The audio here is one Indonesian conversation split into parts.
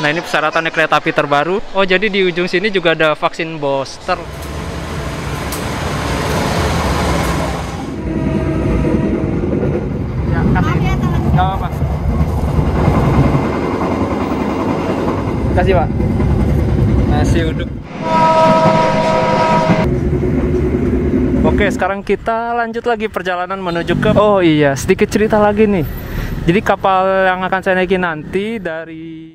Nah, ini persyaratannya kereta api terbaru. Oh, jadi di ujung sini juga ada vaksin booster. Ya, kasih. Gak apa-apa. Kasih, Pak. Nasi uduk. Oke, sekarang kita lanjut lagi perjalanan menuju ke... Oh iya, sedikit cerita lagi nih. Jadi kapal yang akan saya naiki nanti dari...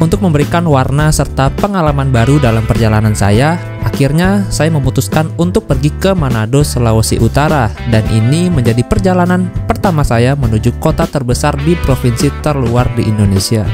Untuk memberikan warna serta pengalaman baru dalam perjalanan saya, akhirnya saya memutuskan untuk pergi ke Manado, Sulawesi Utara. Dan ini menjadi perjalanan pertama saya menuju kota terbesar di provinsi terluar di Indonesia.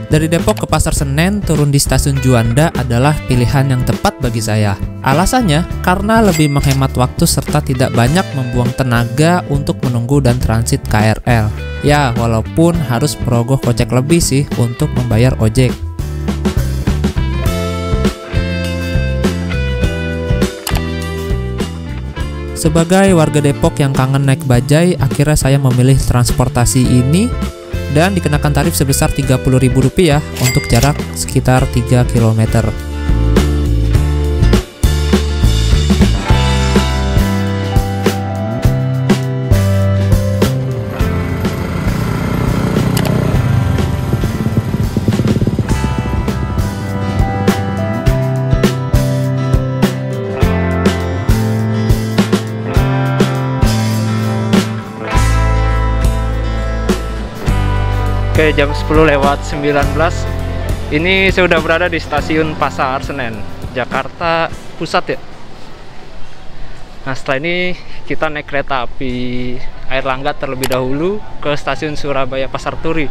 Dari Depok ke Pasar Senen, turun di stasiun Juanda adalah pilihan yang tepat bagi saya. Alasannya, karena lebih menghemat waktu serta tidak banyak membuang tenaga untuk menunggu dan transit KRL. Ya, walaupun harus merogoh kocek lebih sih untuk membayar ojek. Sebagai warga Depok yang kangen naik bajai, akhirnya saya memilih transportasi ini dan dikenakan tarif sebesar Rp30.000 untuk jarak sekitar 3 km. Oke, jam 10:19. Ini saya sudah berada di stasiun Pasar Senen, Jakarta Pusat ya. Nah, setelah ini kita naik kereta api Airlangga terlebih dahulu ke stasiun Surabaya Pasar Turi.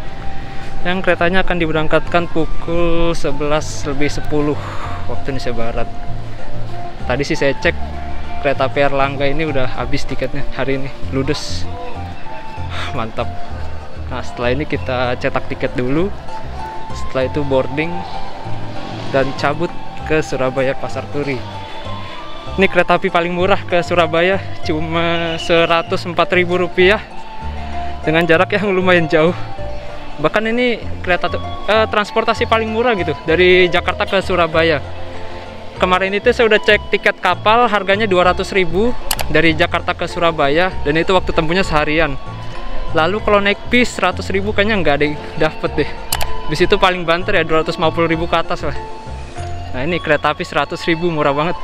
Yang keretanya akan diberangkatkan pukul 11:10 waktu Indonesia Barat. Tadi sih saya cek kereta api Airlangga ini udah habis tiketnya hari ini, ludes. Mantap. Nah, setelah ini kita cetak tiket dulu. Setelah itu boarding dan cabut ke Surabaya Pasar Turi. Ini kereta api paling murah ke Surabaya, cuma Rp104.000 dengan jarak yang lumayan jauh. Bahkan ini kereta transportasi paling murah gitu dari Jakarta ke Surabaya. Kemarin itu saya udah cek tiket kapal, harganya Rp200.000 dari Jakarta ke Surabaya, dan itu waktu tempuhnya seharian. Lalu kalau naik bis 100.000 kayaknya nggak ada yang dapet deh. Bis itu paling banter ya 250.000 ke atas lah. Nah, ini kereta api 100.000, murah banget.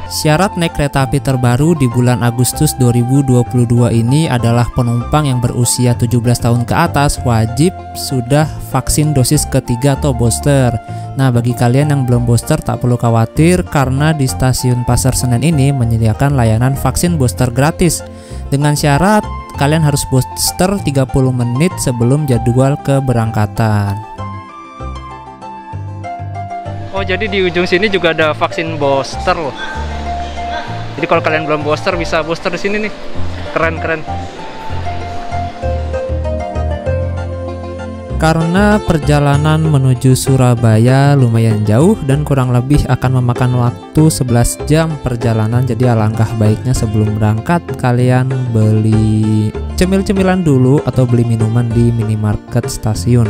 Syarat naik kereta api terbaru di bulan Agustus 2022 ini adalah penumpang yang berusia 17 tahun ke atas wajib sudah vaksin dosis ketiga atau booster. Nah, bagi kalian yang belum booster tak perlu khawatir karena di stasiun Pasar Senen ini menyediakan layanan vaksin booster gratis. Dengan syarat kalian harus booster 30 menit sebelum jadwal keberangkatan. Oh, jadi di ujung sini juga ada vaksin booster loh. Jadi kalau kalian belum booster bisa booster di sini nih. Keren-keren. Karena perjalanan menuju Surabaya lumayan jauh dan kurang lebih akan memakan waktu 11 jam perjalanan, jadi alangkah baiknya sebelum berangkat kalian beli cemil-cemilan dulu atau beli minuman di minimarket stasiun.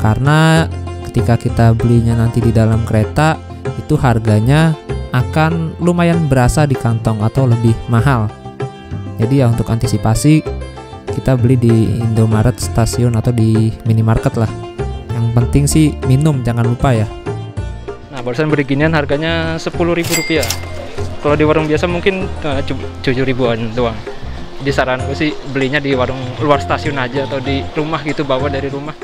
Karena ketika kita belinya nanti di dalam kereta, itu harganya akan lumayan berasa di kantong atau lebih mahal. Jadi ya untuk antisipasi, kita beli di Indomaret stasiun atau di minimarket lah. Yang penting sih minum, jangan lupa ya. Nah, barusan beli ginian harganya Rp10.000. Kalau di warung biasa mungkin 7.000-an doang. Jadi saran gue sih belinya di warung luar stasiun aja atau di rumah gitu, bawa dari rumah.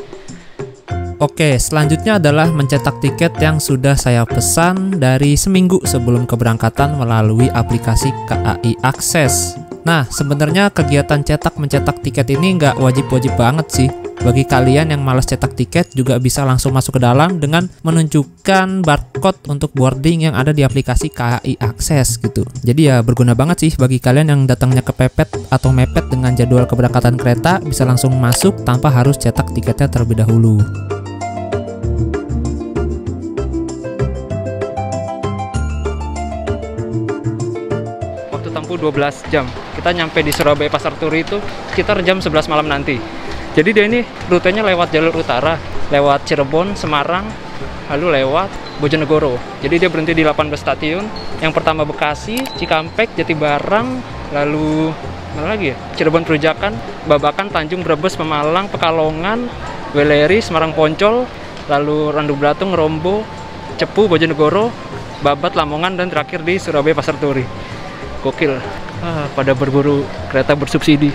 Oke, selanjutnya adalah mencetak tiket yang sudah saya pesan dari seminggu sebelum keberangkatan melalui aplikasi KAI Akses. Nah, sebenarnya kegiatan mencetak tiket ini nggak wajib-wajib banget sih. Bagi kalian yang malas cetak tiket juga bisa langsung masuk ke dalam dengan menunjukkan barcode untuk boarding yang ada di aplikasi KAI Akses gitu. Jadi ya berguna banget sih bagi kalian yang datangnya kepepet atau mepet dengan jadwal keberangkatan kereta, bisa langsung masuk tanpa harus cetak tiketnya terlebih dahulu. Tempuh 12 jam. Kita nyampe di Surabaya Pasar Turi itu sekitar jam 11 malam nanti. Jadi dia ini rutenya lewat jalur utara, lewat Cirebon, Semarang, lalu lewat Bojonegoro. Jadi dia berhenti di 18 stasiun. Yang pertama Bekasi, Cikampek, Jatibarang, lalu mana lagi ya? Cirebon Perujakan, Babakan, Tanjung, Brebes, Pemalang, Pekalongan, Weleri, Semarang Poncol, lalu Randu Blatung, Rombo, Cepu, Bojonegoro, Babat, Lamongan, dan terakhir di Surabaya Pasar Turi. Gokil, pada berburu kereta bersubsidi.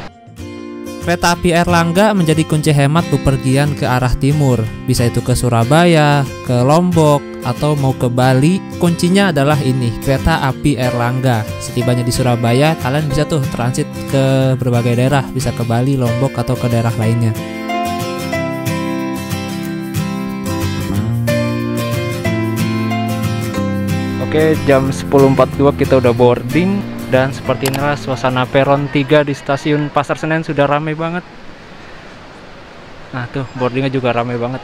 Kereta api Airlangga menjadi kunci hemat bepergian ke arah timur. Bisa itu ke Surabaya, ke Lombok, atau mau ke Bali. Kuncinya adalah ini, kereta api Airlangga. Setibanya di Surabaya, kalian bisa tuh transit ke berbagai daerah. Bisa ke Bali, Lombok, atau ke daerah lainnya. Oke, jam 10.42 kita udah boarding. Dan seperti inilah suasana peron 3 di stasiun Pasar Senen, sudah ramai banget. Nah tuh boardingnya juga ramai banget.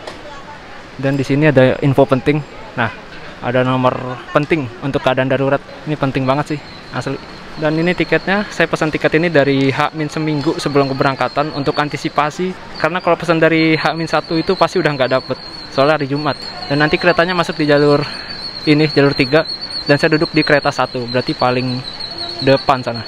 Dan di sini ada info penting. Nah, ada nomor penting untuk keadaan darurat. Ini penting banget sih, asli. Dan ini tiketnya, saya pesan tiket ini dari H- seminggu sebelum keberangkatan untuk antisipasi. Karena kalau pesan dari H-1 itu pasti udah nggak dapet, soalnya hari Jumat. Dan nanti keretanya masuk di jalur ini, jalur 3. Dan saya duduk di kereta 1, berarti paling depan sana.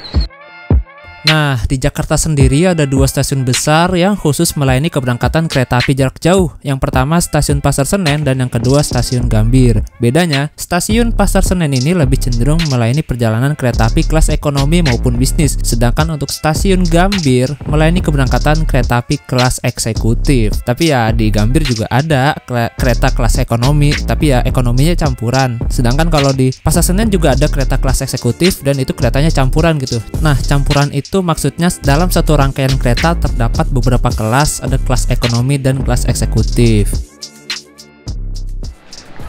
Nah, di Jakarta sendiri ada 2 stasiun besar yang khusus melayani keberangkatan kereta api jarak jauh. Yang pertama stasiun Pasar Senen dan yang kedua stasiun Gambir. Bedanya, stasiun Pasar Senen ini lebih cenderung melayani perjalanan kereta api kelas ekonomi maupun bisnis. Sedangkan untuk stasiun Gambir melayani keberangkatan kereta api kelas eksekutif. Tapi ya di Gambir juga ada kereta kelas ekonomi, tapi ya ekonominya campuran. Sedangkan kalau di Pasar Senen juga ada kereta kelas eksekutif dan itu keretanya campuran gitu. Nah, campuran itu maksudnya dalam satu rangkaian kereta terdapat beberapa kelas, ada kelas ekonomi dan kelas eksekutif.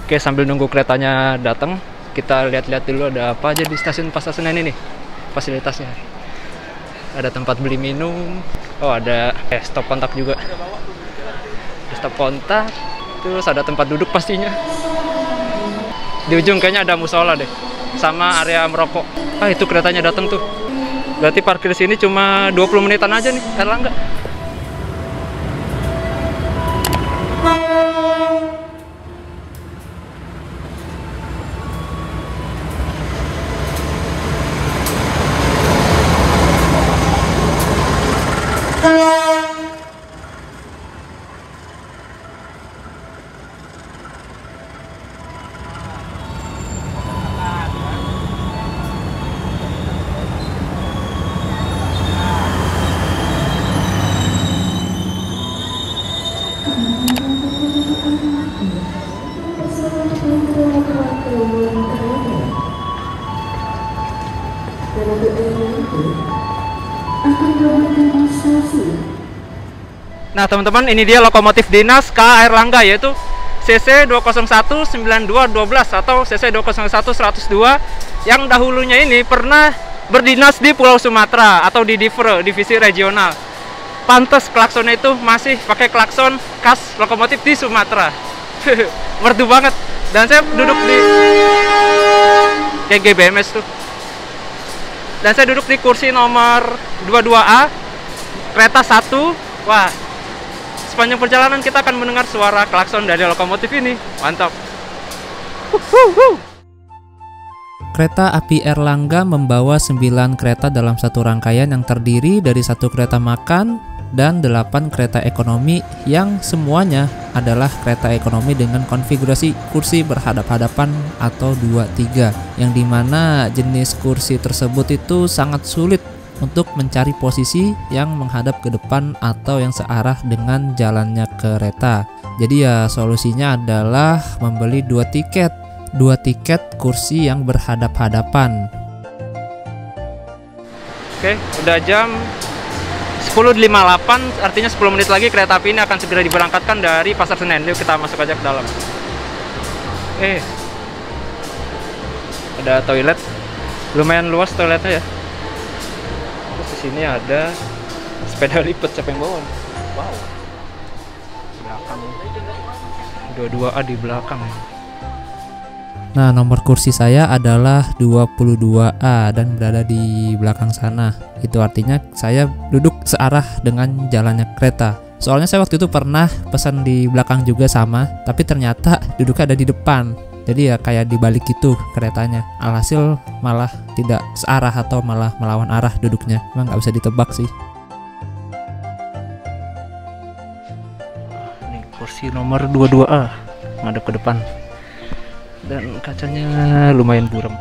Oke, sambil nunggu keretanya datang, kita lihat-lihat dulu ada apa aja di stasiun Pasar Senen ini. Fasilitasnya. Ada tempat beli minum. Oh, ada stop kontak juga. Stop kontak. Terus ada tempat duduk pastinya. Di ujung kayaknya ada musola deh. Sama area merokok. Ah, itu keretanya datang tuh. Berarti parkir sini cuma 20 menitan aja nih, Airlangga. Nah teman-teman, ini dia lokomotif dinas KA Airlangga, yaitu CC 201-9212 atau CC 201-102 yang dahulunya ini pernah berdinas di Pulau Sumatera atau di divisi regional. Pantes klaksonnya itu masih pakai klakson khas lokomotif di Sumatera. Merdu banget. Dan saya duduk di kayak GBMS tuh. Dan saya duduk di kursi nomor 22A. kereta satu. Wah, sepanjang perjalanan kita akan mendengar suara klakson dari lokomotif ini. Mantap. Kereta api Airlangga membawa 9 kereta dalam satu rangkaian yang terdiri dari 1 kereta makan dan 8 kereta ekonomi yang semuanya adalah kereta ekonomi dengan konfigurasi kursi berhadap-hadapan atau 2-3, yang dimana jenis kursi tersebut itu sangat sulit untuk mencari posisi yang menghadap ke depan atau yang searah dengan jalannya kereta. Jadi ya solusinya adalah membeli 2 tiket kursi yang berhadap-hadapan. Oke, udah jam 10.58, artinya 10 menit lagi kereta api ini akan segera diberangkatkan dari Pasar Senen. Yuk kita masuk aja ke dalam. Ada toilet, lumayan luas toiletnya ya. Terus di sini ada sepeda lipat, siapa yang bawa? Wow, belakang 22A di belakang. Nah, nomor kursi saya adalah 22A dan berada di belakang sana. Itu artinya saya duduk searah dengan jalannya kereta. Soalnya saya waktu itu pernah pesan di belakang juga sama, tapi ternyata duduknya ada di depan. Jadi ya kayak dibalik gitu keretanya. Alhasil malah tidak searah atau malah melawan arah duduknya. Emang nggak bisa ditebak sih. Ini kursi nomor 22A, ngadep ke depan. Dan kacanya lumayan buram.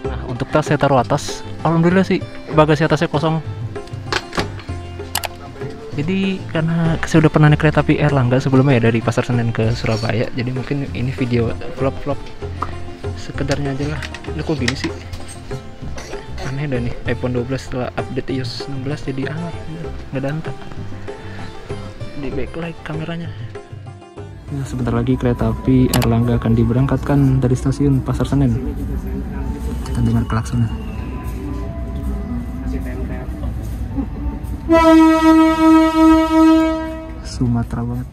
Nah, untuk tas saya taruh atas. Alhamdulillah sih bagasi atasnya kosong. Jadi karena saya udah pernah naik kereta api Airlangga sebelumnya ya, dari Pasar Senen ke Surabaya. Jadi mungkin ini video vlog sekedarnya aja lah. Ini kok gini sih? Aneh dah nih, iPhone 12 setelah update iOS 16 jadi nggak danta. Di backlight kameranya. Nah, sebentar lagi kereta api Airlangga akan diberangkatkan dari stasiun Pasar Senen. Kita dengar klaksonnya. Sumatera banget.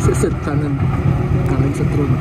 Seset kanan kaleng setrum.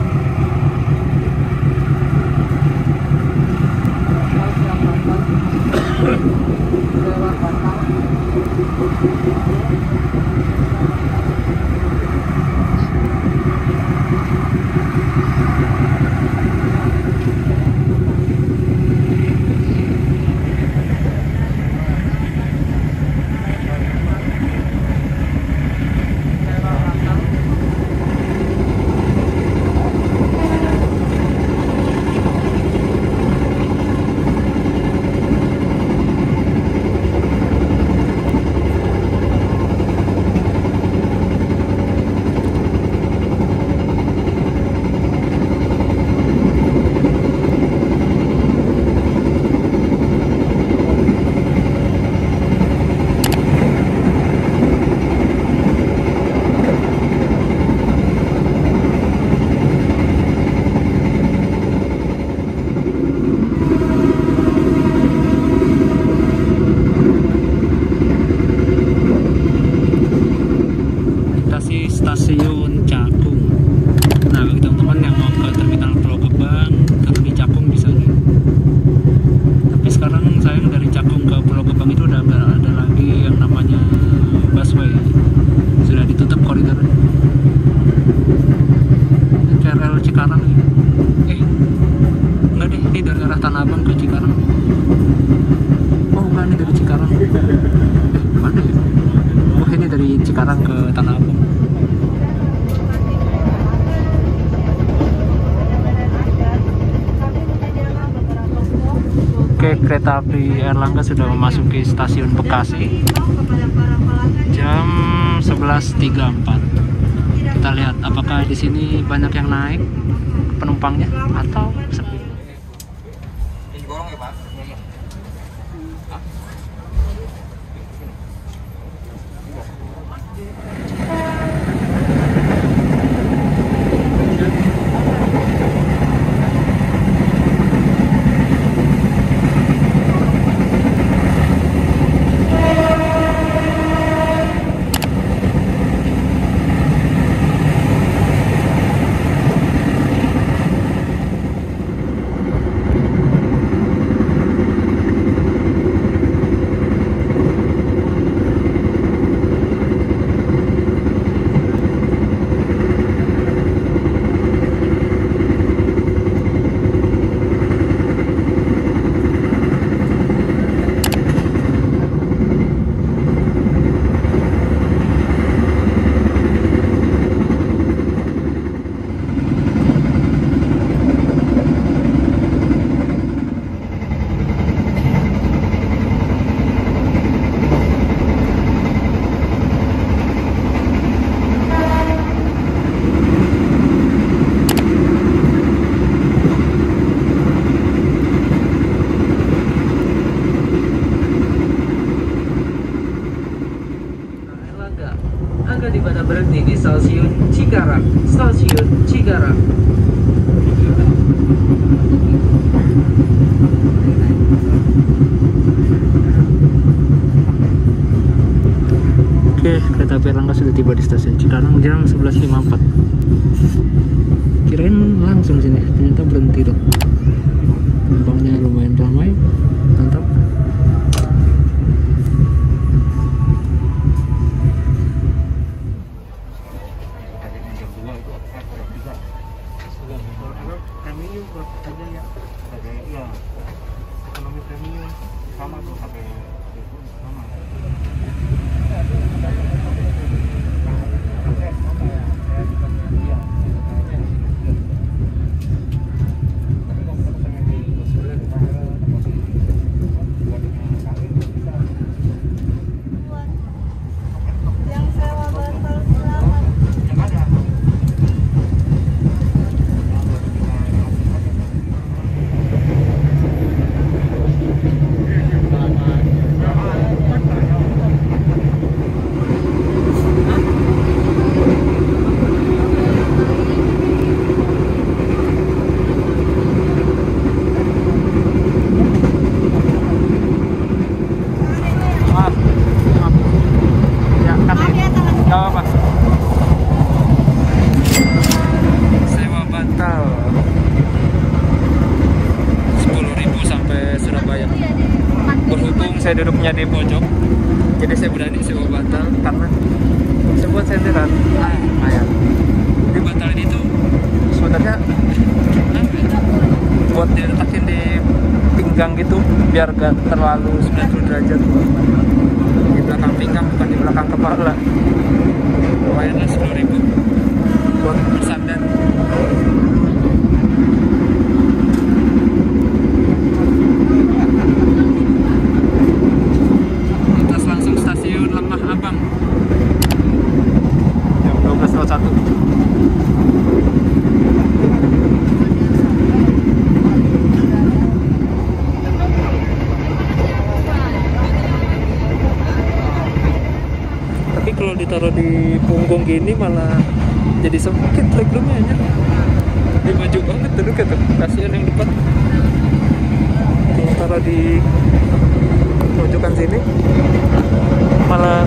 Cikarang ke Tanah Abang. Oke, kereta api Airlangga sudah memasuki stasiun Bekasi jam 11.34. Kita lihat apakah di sini banyak yang naik penumpangnya atau sepi. Angga di mana berhenti di stasiun Cikarang. Stasiun Cikarang. Oke, kereta api Airlangga sudah tiba di stasiun Cikarang jam 11.54. Kirain langsung sini, ternyata berhenti dong. Penumpangnya lumayan ramai, mantap. Premium aja ya, ya ekonomi premium sama tuh sampai sama. Sewa bantal 10.000 sampai Surabaya. Berhubung saya duduknya di pojok, jadi saya berani sewa bantal karena sebuah senderan lumayan. Di bantal ini tuh sebenarnya buat diletakin di pinggang gitu biar gak terlalu 90 derajat di belakang pinggang, bukan di belakang kepala. Lumayan lah 10.000 buat bersandar. Lintas langsung stasiun Lemah Abang jam 12.01. Tapi kalau ditaruh di punggung gini malah jadi sempit legroomnya. Dia maju banget duduk gitu. Kasihan yang depan. Kalau taruh di pojokan sini malah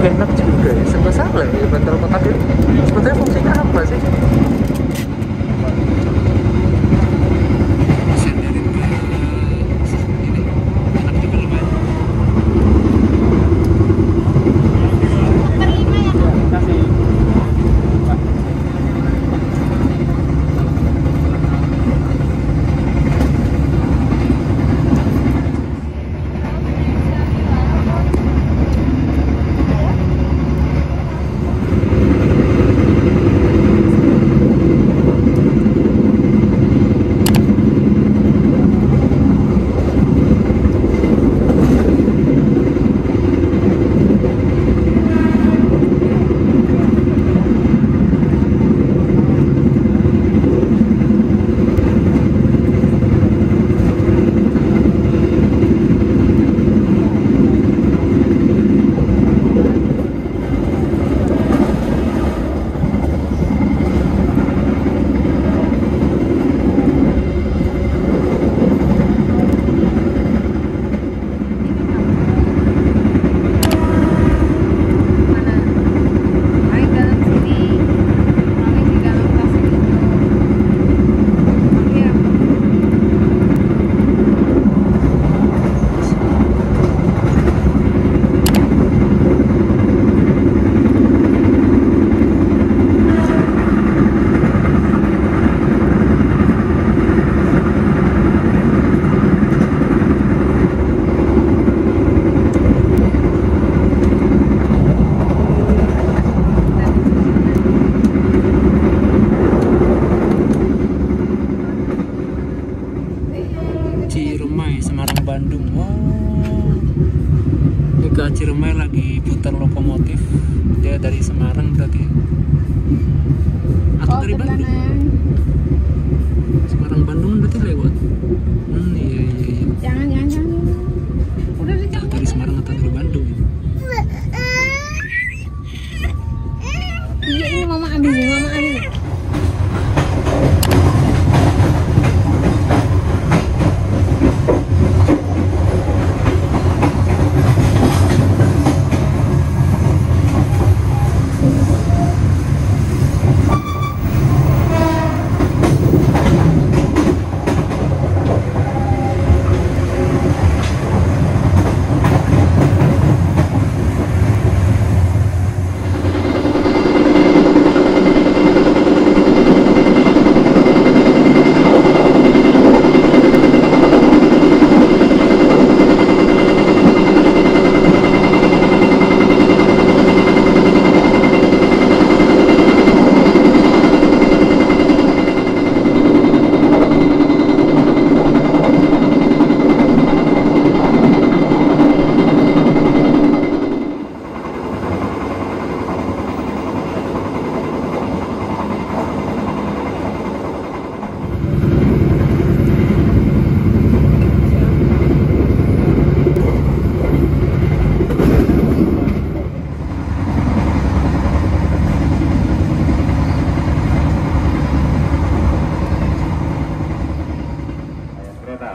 gak enak juga ya. Serba salah ya bantal kotak ini. Sebetulnya fungsinya apa sih? diputar lokomotif. Dia dari Semarang berarti. Atau dari Bandung? Semarang Bandung berarti lewat. Iya. Jangan. Udah Entah dari Semarang atau dari Bandung. Iya, ini mama ambil.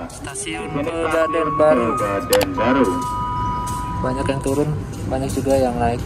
Stasiun Pegadaian Baru. Banyak yang turun, banyak juga yang naik.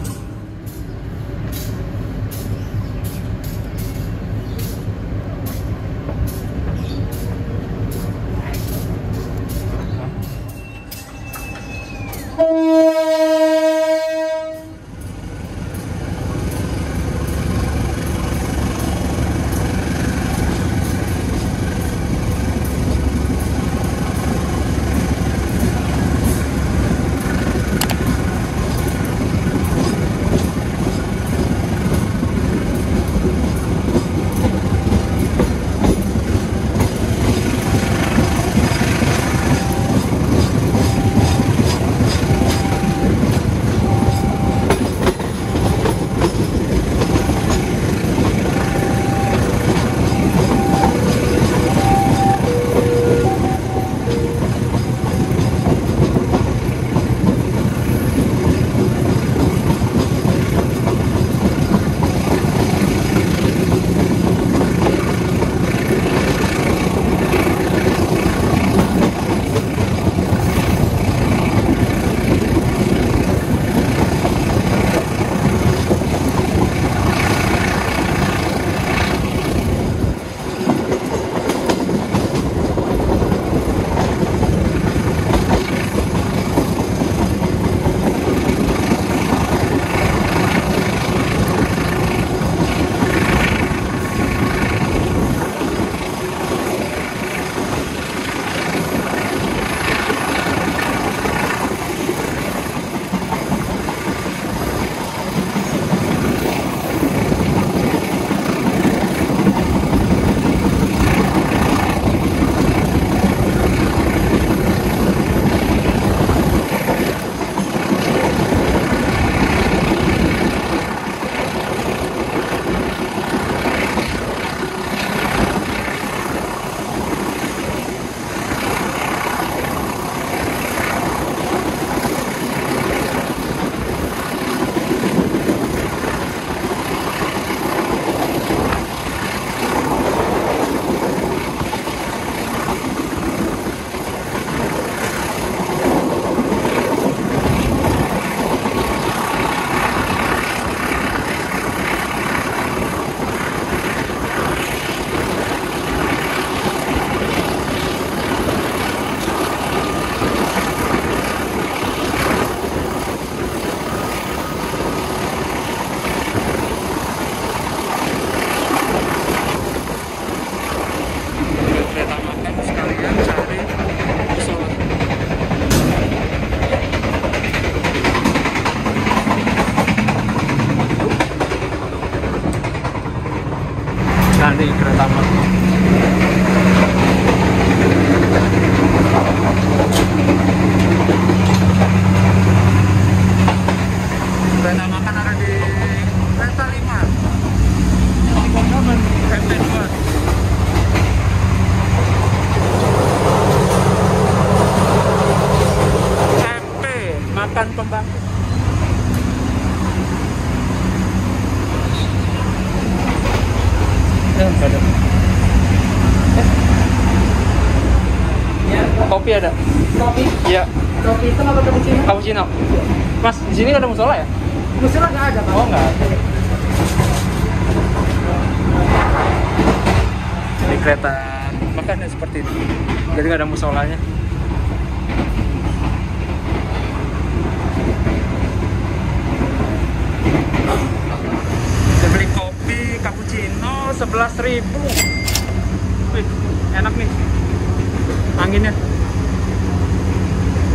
Di kereta api. kopi ada. Kopi? Iya, Kopi hitam atau cappuccino? cappuccino. Mas, di sini ada musola ya? Musola nggak ada, Pak. Oh, nggak ada. Ini kereta makannya seperti ini. Jadi nggak ada musolanya. Saya beli kopi cappuccino 11.000. Wih, enak nih. Anginnya.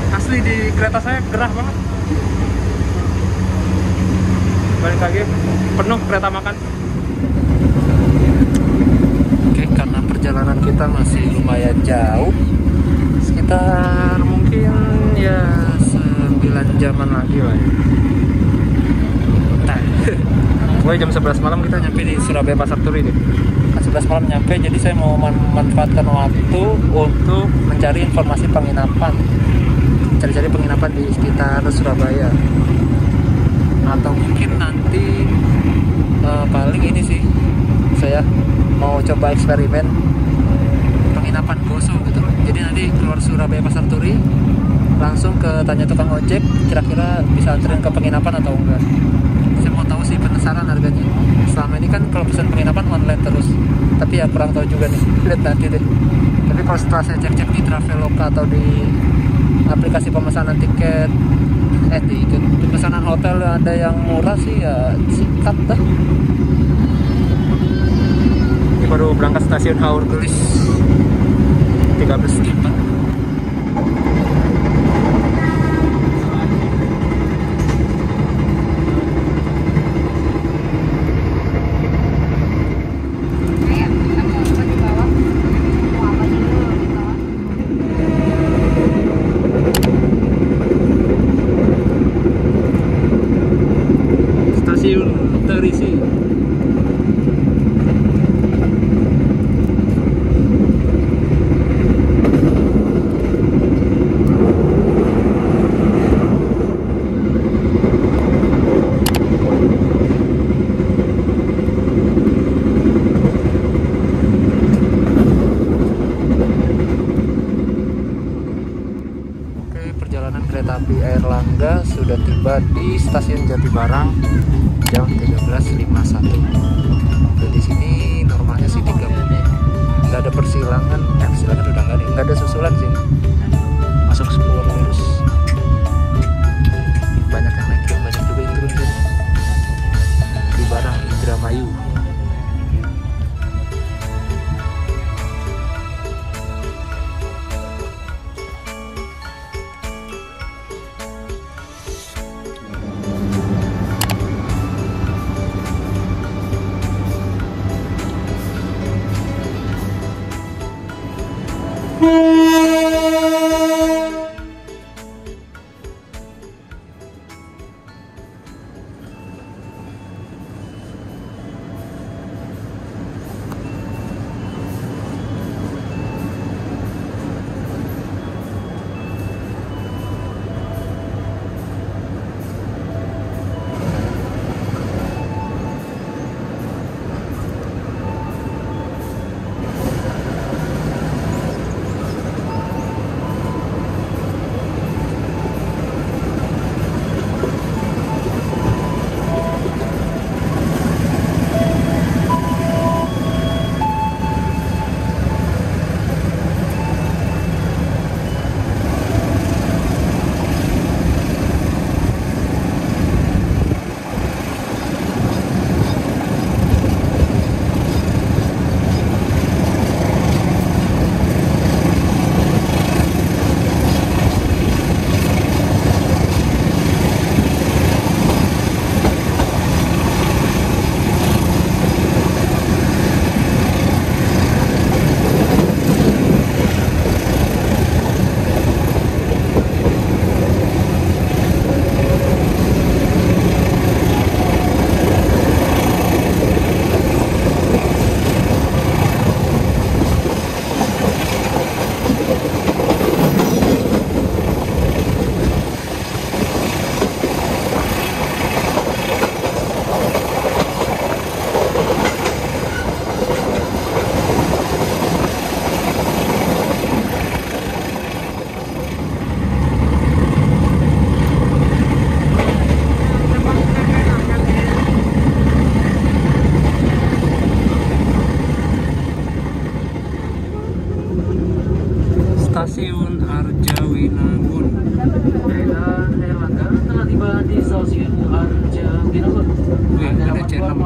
Asli di kereta saya gerah banget. Balik lagi penuh kereta makan. Oke, karena perjalanan kita masih lumayan jauh, sekitar mungkin ya 9 jaman lagi lah ya. Bentar. Pokoknya jam 11 malam kita nyampe di Surabaya Pasar Turi deh. 11 malam nyampe, jadi saya mau memanfaatkan waktu untuk mencari informasi penginapan. Cari-cari penginapan di sekitar Surabaya. Atau mungkin nanti paling ini sih, saya mau coba eksperimen penginapan Goso gitu loh. Jadi nanti keluar Surabaya Pasar Turi, langsung ke tanya tukang ojek, kira-kira bisa anterin ke penginapan atau enggak. Saya mau tahu sih, penasaran harganya. Selama ini kan kalau pesan penginapan online terus, tapi ya kurang tahu juga nih. Lihat nanti deh. Tapi kalau setelah saya cek-cek di Traveloka atau di aplikasi pemesanan tiket, pemesanan hotel ada yang murah sih, ya sikat dah. Ini baru berangkat stasiun Haur Gelis 13 tiba. Stasiun terisi. Perjalanan kereta api Airlangga sudah tiba di stasiun Jatibarang jam 13.51. Dan di sini normalnya sih 3 menit. Nggak ada persilangan, persilangan udah nggak ada susulan sih. Masuk 10 lurus. Banyak yang naik, banyak juga yang turun sini. Di Barang Indramayu.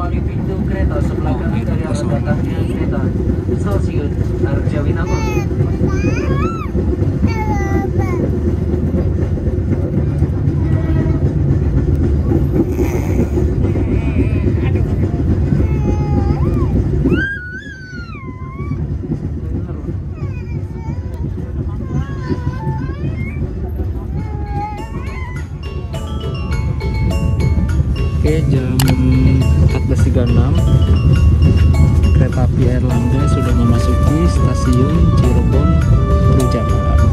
melalui pintu kereta sebelah kanan dari arah datangnya kereta Stasiun Arjawinangun. Oke, jam 14.36 kereta api Airlangga sudah memasuki stasiun Cirebon Perujakan.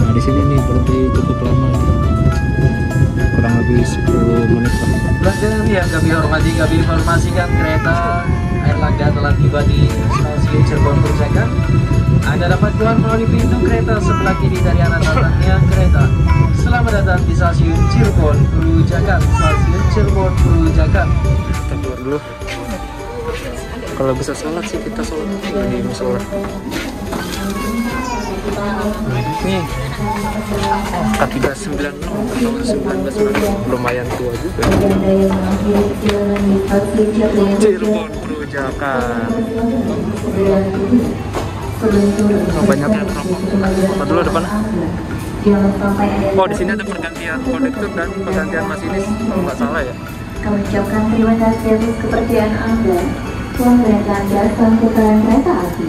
Nah, di sini nih berhenti cukup lama, kurang lebih 10 menit lah. Pelanggan yang kami hormati, kami informasikan kereta Airlangga telah tiba di stasiun Cirebon Perujakan. Anda dapat keluar melalui pintu kereta sebelah kiri dari arah datangnya kereta. Selamat datang di stasiun Cirebon Perujakan. Stasiun Cirebon Perujakan. Kita keluar dulu. Kalau bisa sholat sih kita sholat di musola. Nih, K396 tahun 1900, lumayan tua juga. Cirebon Perujakan. Oh, banyak yang rokok. Apa dulu depan? Oh, di sini ada pergantian kondektur dan pergantian masinis, kalau nggak salah ya. Kami ucapkan terima kasih atas kepercayaan Anda. Tuan kereta Anda sambungkan kereta api.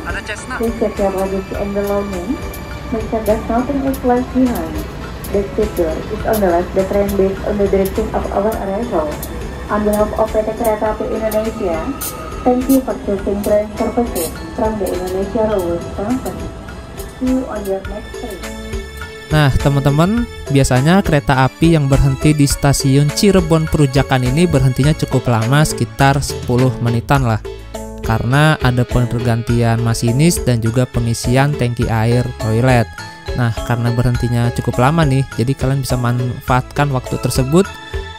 Ada Cessna. Please check your luggage and belongings. Make sure that nothing is left behind. The seat door is on the left. The train based on the direction of our arrival. On behalf of PT Kereta Api Indonesia, thank you for choosing train services from the Indonesia Railways Company. See you on your next train. Nah, teman-teman, biasanya kereta api yang berhenti di stasiun Cirebon Perujakan ini berhentinya cukup lama, sekitar 10 menitan lah. Karena ada pergantian masinis dan juga pengisian tangki air toilet. Nah, karena berhentinya cukup lama nih, jadi kalian bisa manfaatkan waktu tersebut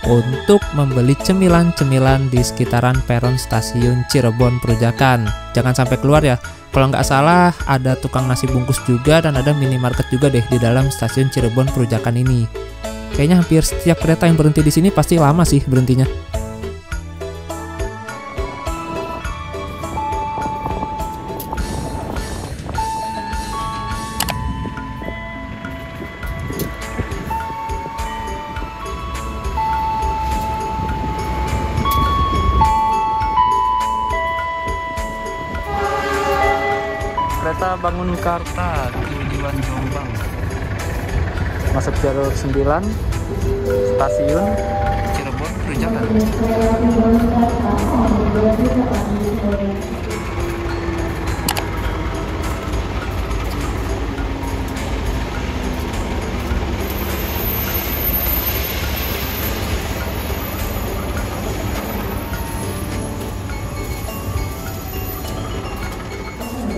untuk membeli cemilan-cemilan di sekitaran peron stasiun Cirebon Perujakan. Jangan sampai keluar ya. Kalau nggak salah ada tukang nasi bungkus juga dan ada minimarket juga deh di dalam stasiun Cirebon Perujakan ini. Kayaknya hampir setiap kereta yang berhenti di sini pasti lama sih berhentinya. Kereta Bangun Karta tujuan Jombang masuk jalur 9 stasiun Cirebon Perujakan.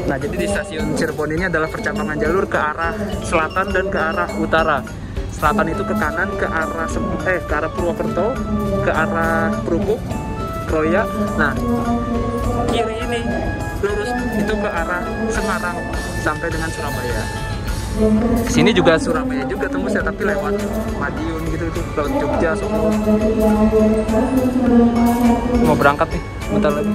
Nah, jadi di stasiun Cirebon ini adalah percabangan jalur ke arah selatan dan ke arah utara. Selatan itu ke kanan ke arah ke arah Purwokerto, ke arah Perupuk, Kroya. Nah, kiri ini lurus itu ke arah Semarang sampai dengan Surabaya. Sini juga Surabaya juga tembus ya, tapi lewat Madiun gitu tuh, lewat Jogja, Solo. Mau berangkat nih, bentar lagi.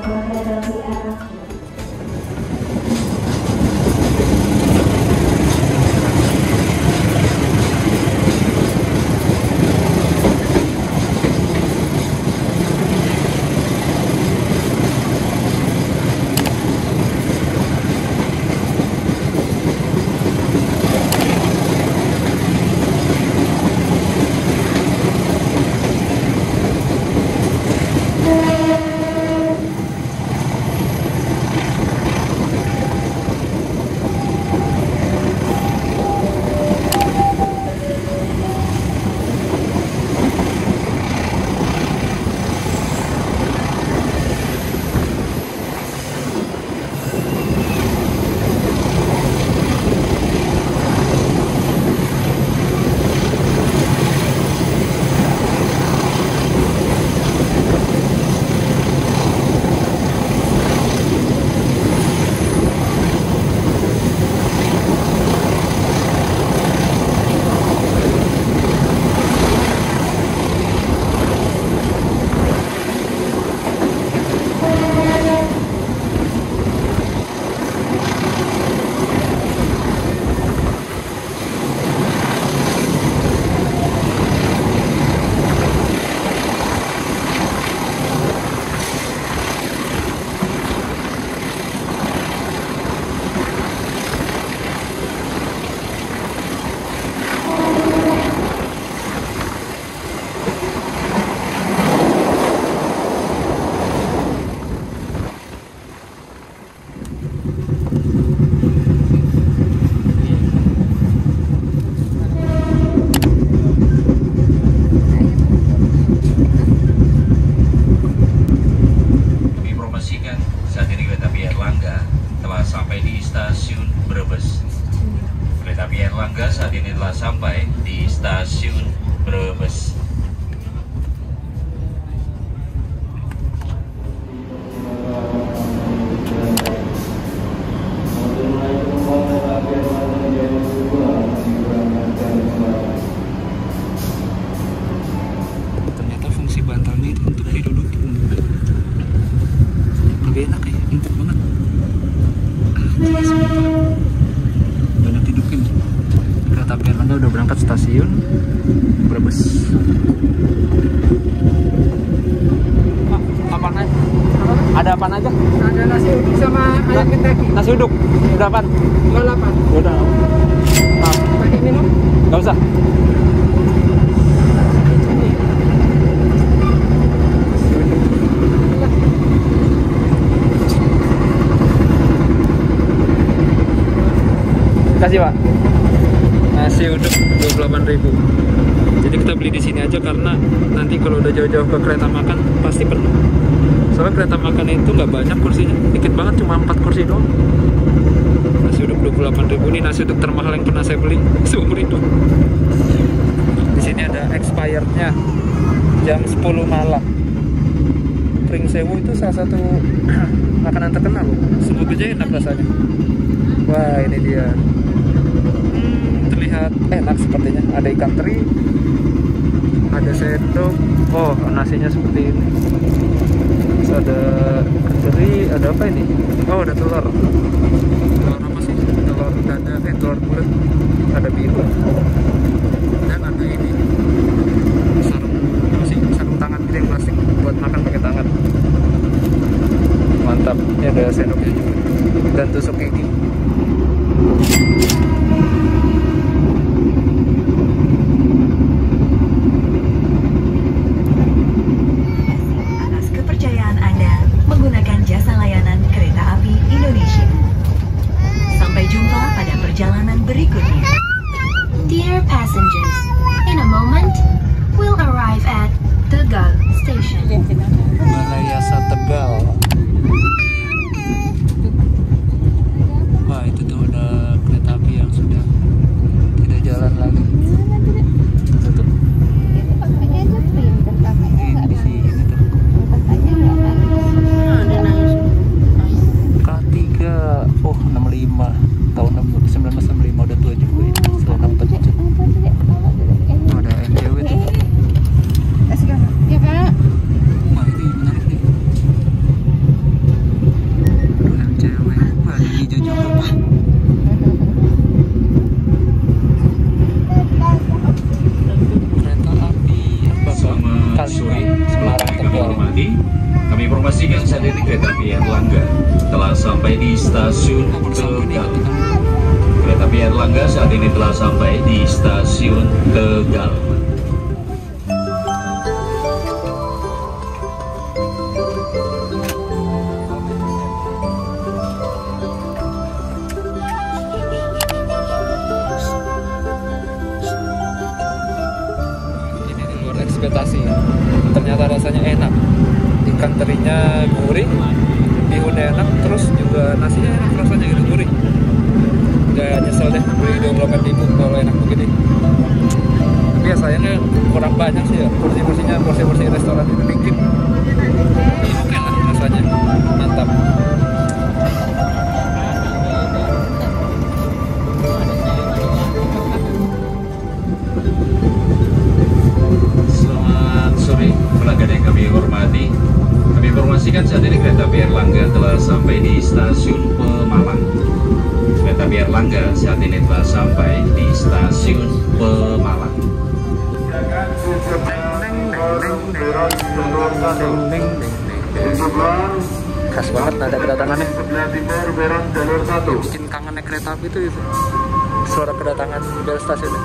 Nasi uduk berapa? 58. Udah. Maaf, Pakai minum? nggak usah. Kasih Pak. Nasi uduk 28.000. Jadi kita beli di sini aja karena nanti kalau udah jauh-jauh ke kereta makan pasti penuh. Soalnya kereta makan itu nggak banyak kursinya, dikit banget, cuma 4 kursi doang. Nasi uduk 28.000 ini nasi uduk termahal yang pernah saya beli seumur hidup. Di sini ada expirednya jam 10 malam. Pring sewu itu salah satu makanan terkenal loh. Semoga aja enak rasanya. Wah ini dia. Terlihat enak sepertinya. Ada ikan teri, ada sendok. Oh nasinya seperti ini. Terus ada ikan teri, ada apa ini? Oh ada telur. Telur apa sih? Telur dada, telur bulat. Ada biru. Dan ada ini sarung, apa sih? Sarung tangan gitu yang plastik buat makan pakai tangan. Mantap. Ini ada sendoknya juga. Dan tusuk gigi. Atas kepercayaan Anda menggunakan jasa layanan kereta api Indonesia. Sampai jumpa pada perjalanan berikutnya. Dear passengers, in a moment, we'll arrive at Tegal Station. Malayasa Tegal. Wah itu tuh ada kereta api yang sudah tidak jalan lagi. Tutup. Di sini tuh. K3, oh 65 tahun 1965 udah tua juga ini. Sudah 47. Oh, ada NJW tuh. Ya Pak. Wah ini menarik nih. Aduh MCW. Wah ada hijau juga Pak. Kereta api apa Pak? Sore, Semarang kami Tegal. hormati. Kami informasikan saat ini kereta api Erlangga telah sampai di stasiun Tegal. Kereta api Erlangga saat ini telah sampai di stasiun Tegal. Ini di luar ekspektasi. Ternyata rasanya enak. Ikan terinya gurih, bihunnya enak, terus juga nasinya enak rasanya gitu gurih. Gak nyesel deh beli 28.000 kalau enak begini. Tapi ya sayangnya kurang banyak sih ya. Porsi-porsi restoran itu dikit. Ini oke lah rasanya, mantap. Selamat sore, pelanggan yang kami hormati. Kami informasikan saat ini kereta api Erlangga telah sampai di stasiun Pemalang. Kereta api Erlangga saat ini telah sampai di stasiun Pemalang. Khas banget nada kedatangannya. Bikin kangen naik kereta api itu. Suara kedatangan bel stasiunnya.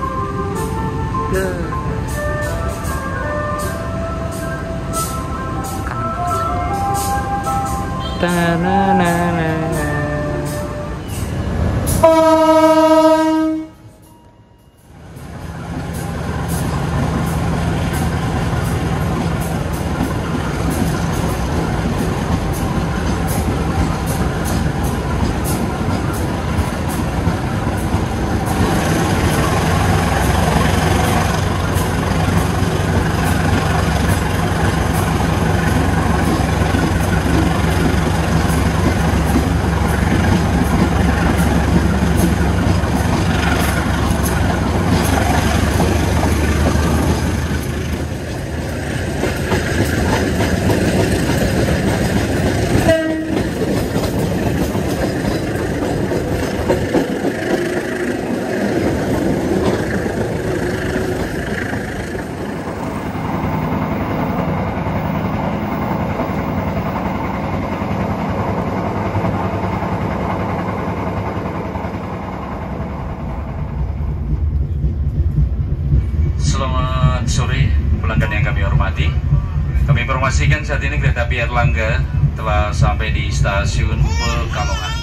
Informasikan saat ini kereta api Erlangga telah sampai di stasiun Pekalongan.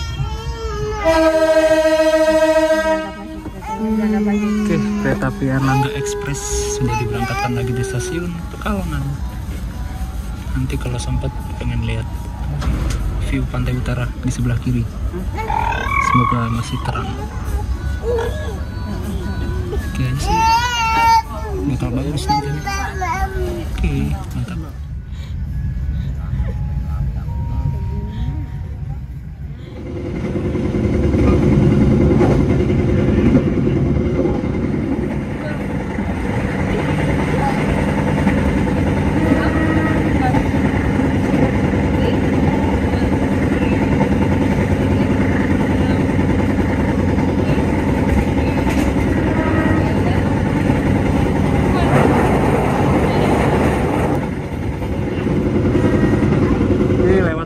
Oke, kereta api Erlangga Express sudah diberangkatkan lagi di stasiun Pekalongan. Nanti kalau sempat pengen lihat view pantai utara di sebelah kiri. Semoga masih terang. Oke sih, bakal bagus nanti. Oke, mantap.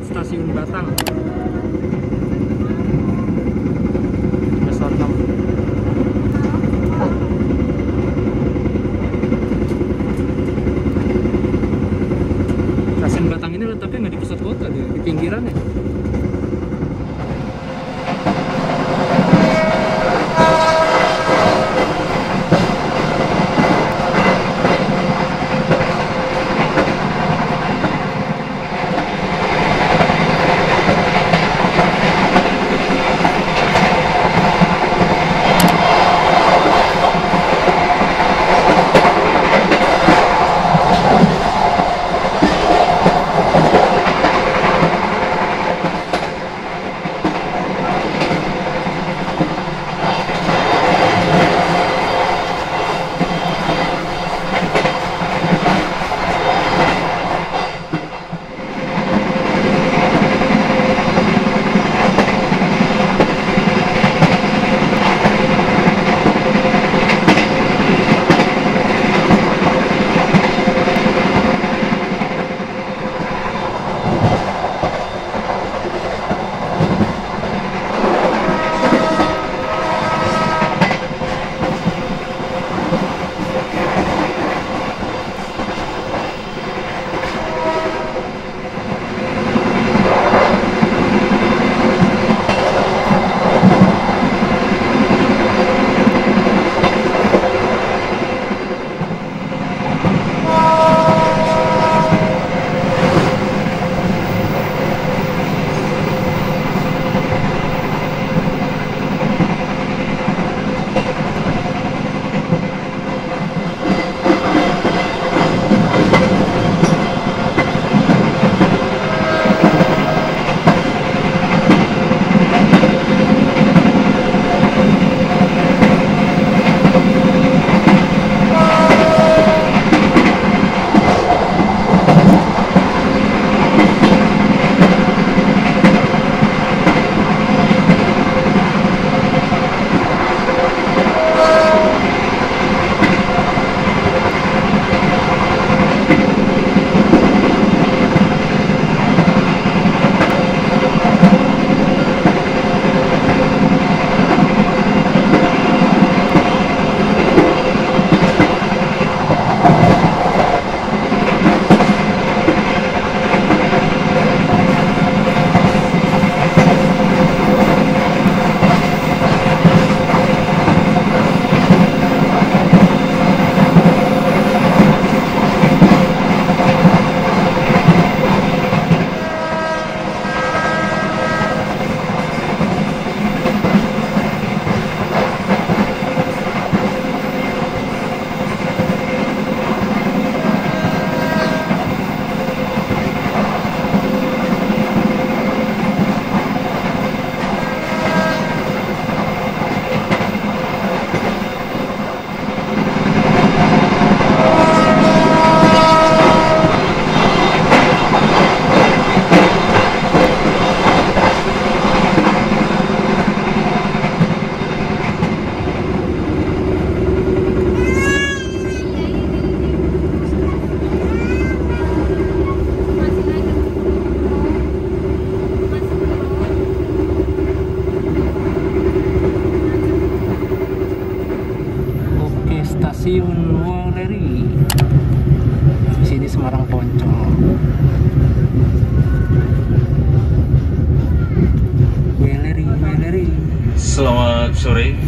Stasiun Batang. Besar 6. Stasiun Batang ini letaknya nggak di pusat kota, dia di pinggiran ya.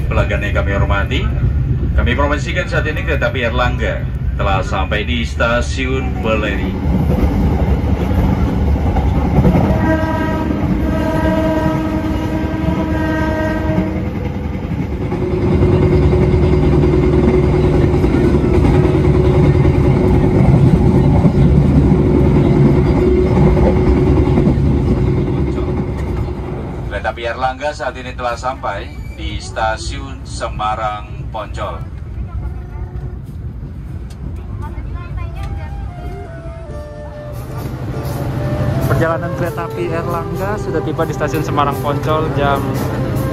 pelanggan yang kami hormati, kami informasikan saat ini kereta api Airlangga telah sampai di stasiun Beleri. Kereta api Airlangga saat ini telah sampai di stasiun Semarang Poncol. Perjalanan kereta api Airlangga sudah tiba di stasiun Semarang Poncol jam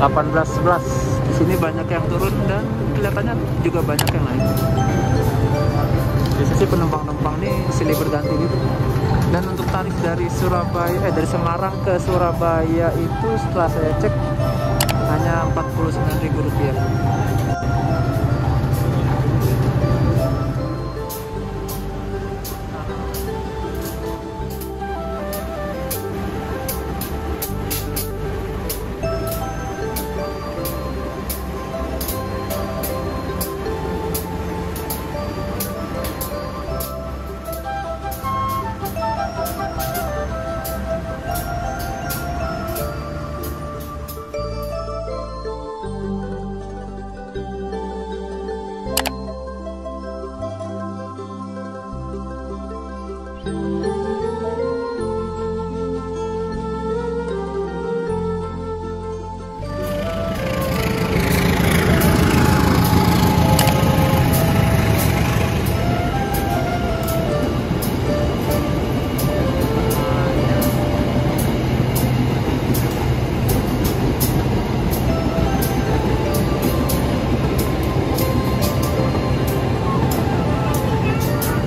18.11. Di sini banyak yang turun dan kelihatannya juga banyak yang naik. Di sisi penumpang-penumpang ini silih berganti gitu. Dan untuk tarif dari dari Semarang ke Surabaya itu setelah saya cek hanya Rp49.000.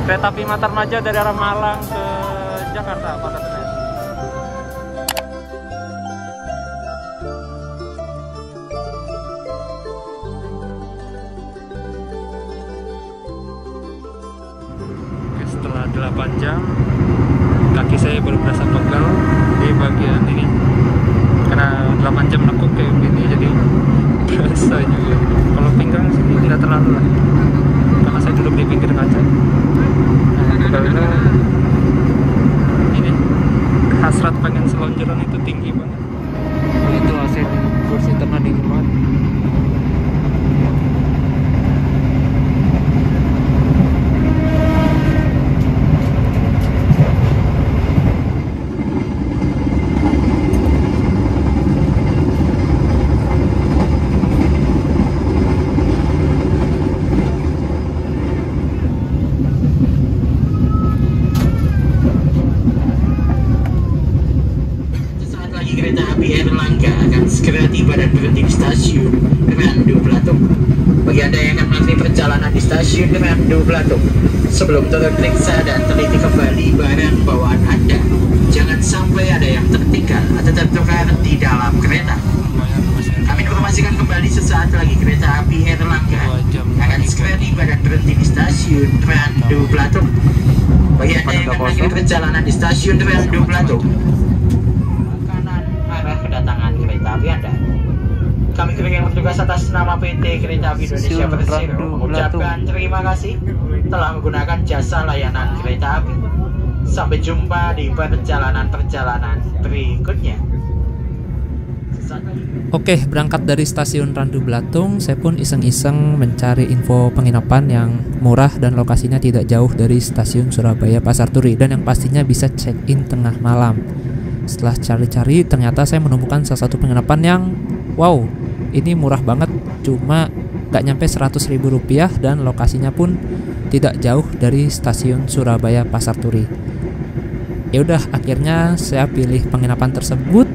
Kereta api Matarmaja dari arah Malang ke Jakarta pada Senin. Oke, setelah 8 jam kaki saya baru berasa pegal di bagian ini karena 8 jam nekuk kayak gini, jadi berasa juga. Kalau pinggang sini tidak terlalu lah karena saya duduk di pinggir kaca. Karena ini hasrat pengen selonjoran itu tinggi banget. Itu AC kursi tengah dingin banget. Kereta api Airlangga akan segera tiba dan berhenti di stasiun Randu Belatung. Bagi Anda yang akan mengikuti perjalanan di stasiun Randu Belatung, sebelum terperiksa dan teliti kembali barang bawaan Anda, jangan sampai ada yang tertinggal atau tertukar di dalam kereta. Kami informasikan kembali sesaat lagi kereta api Airlangga akan segera tiba dan berhenti di stasiun Randu Belatung. Bagi Anda yang akan mengikuti perjalanan di stasiun Randu Belatung, kedatangan kereta api Anda. Kami yang bertugas atas nama PT Kereta Api Indonesia Persero mengucapkan terima kasih telah menggunakan jasa layanan kereta api. Sampai jumpa di perjalanan-perjalanan berikutnya. Oke, berangkat dari stasiun Randu Belatung, saya pun iseng-iseng mencari info penginapan yang murah dan lokasinya tidak jauh dari stasiun Surabaya Pasar Turi dan yang pastinya bisa check-in tengah malam. Setelah cari-cari, ternyata saya menemukan salah satu penginapan yang wow, ini murah banget, cuma gak nyampe Rp100.000 dan lokasinya pun tidak jauh dari stasiun Surabaya Pasar Turi. Ya udah, akhirnya saya pilih penginapan tersebut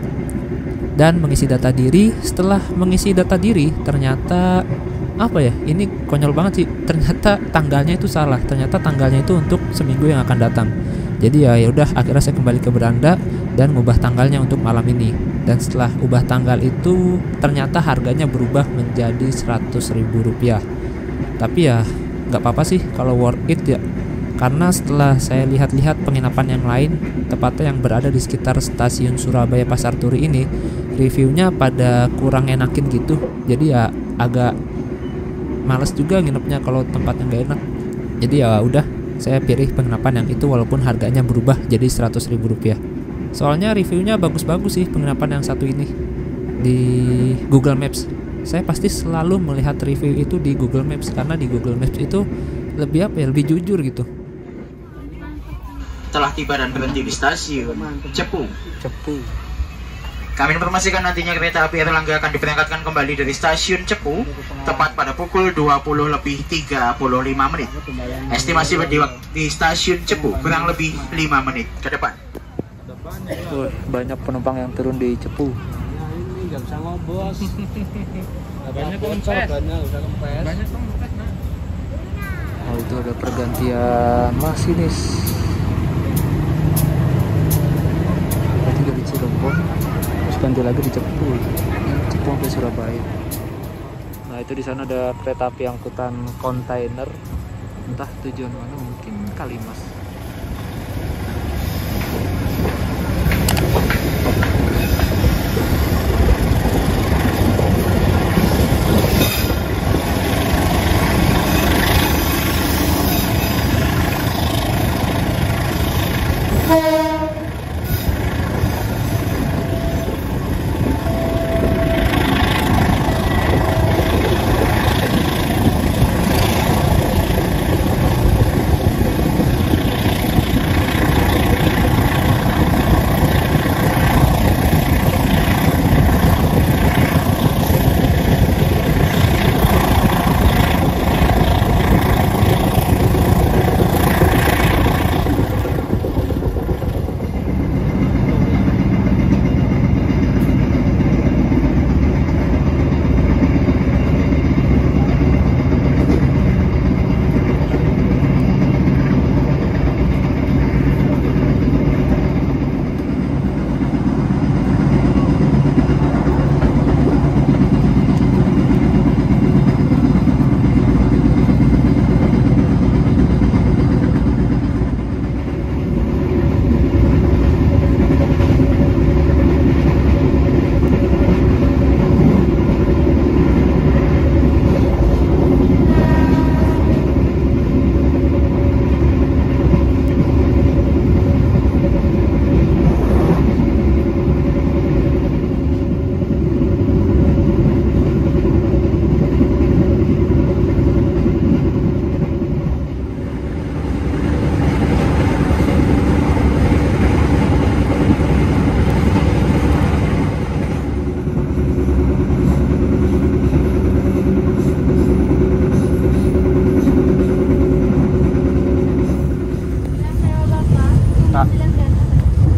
dan mengisi data diri. Setelah mengisi data diri, ternyata apa ya? Ini konyol banget sih. Ternyata tanggalnya itu salah. Ternyata tanggalnya itu untuk seminggu yang akan datang. Jadi ya udah, akhirnya saya kembali ke beranda dan ngubah tanggalnya untuk malam ini. Dan setelah ubah tanggal itu, ternyata harganya berubah menjadi Rp100.000. Tapi ya nggak apa-apa sih kalau worth it ya. Karena setelah saya lihat-lihat penginapan yang lain, tepatnya yang berada di sekitar stasiun Surabaya Pasar Turi ini, reviewnya pada kurang enakin gitu. Jadi ya agak males juga nginepnya kalau tempatnya nggak enak. Jadi ya udah, saya pilih penginapan yang itu walaupun harganya berubah jadi Rp100.000. Soalnya reviewnya bagus-bagus sih penginapan yang satu ini di Google Maps. Saya pasti selalu melihat review itu di Google Maps karena di Google Maps itu lebih jujur gitu. Telah tiba dan berhenti di stasiun Cepu. Kami informasikan nantinya kereta api Erlangga akan diberangkatkan kembali dari stasiun Cepu tepat pada pukul 20:35. Estimasi di stasiun Cepu kurang lebih 5 menit ke depan. Banyak penumpang yang turun di Cepu. Nggak bisa ngobos. Banyak kempes. Banyak kempes. Oh, itu ada pergantian masinis. Berarti dari Cirebon terus ganti lagi di Cepu. Cepu ke Surabaya. Nah, itu di sana ada kereta api angkutan kontainer. Entah tujuan mana, mungkin Kalimas.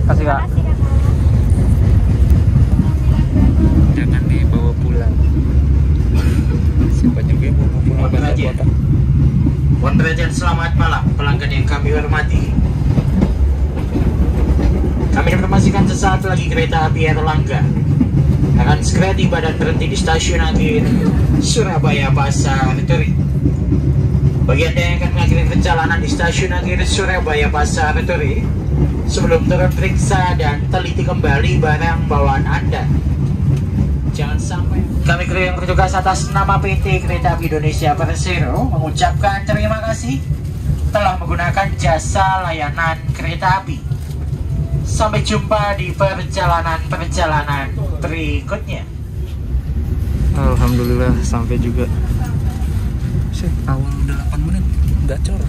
Kasih Kak. Jangan dibawa pulang. Siapa juga yang mau pulang ke kota. Mohon perhatian, selamat malam pelanggan yang kami hormati. Kami informasikan sesaat lagi kereta api Erlangga akan segera tiba dan berhenti di stasiun akhir Surabaya Pasar Turi. Bagi Anda yang akan mengakhiri perjalanan di stasiun akhir Surabaya Pasar Turi, sebelum turun periksa dan teliti kembali barang bawaan Anda. Jangan sampai kami kru yang bertugas atas nama PT Kereta Api Indonesia Persero mengucapkan terima kasih telah menggunakan jasa layanan kereta api. Sampai jumpa di perjalanan-perjalanan berikutnya. Alhamdulillah sampai juga. Awal 8 menit gacor.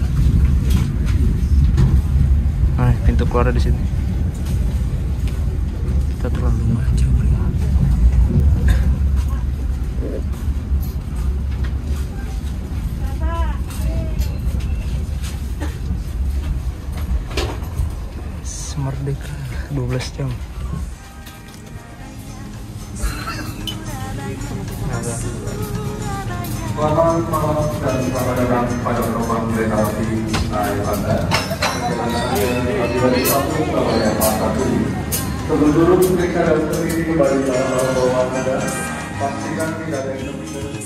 Nah, pintu keluar di sini. Kita terlalu maju. Merdeka 12 jam. Selamat malam dan selamat datang pada penumpang kereta api Erlangga. Sebelum turun periksa dan teliti kembali barang bawaan Anda. Pastikan tidak ada yang lebih dari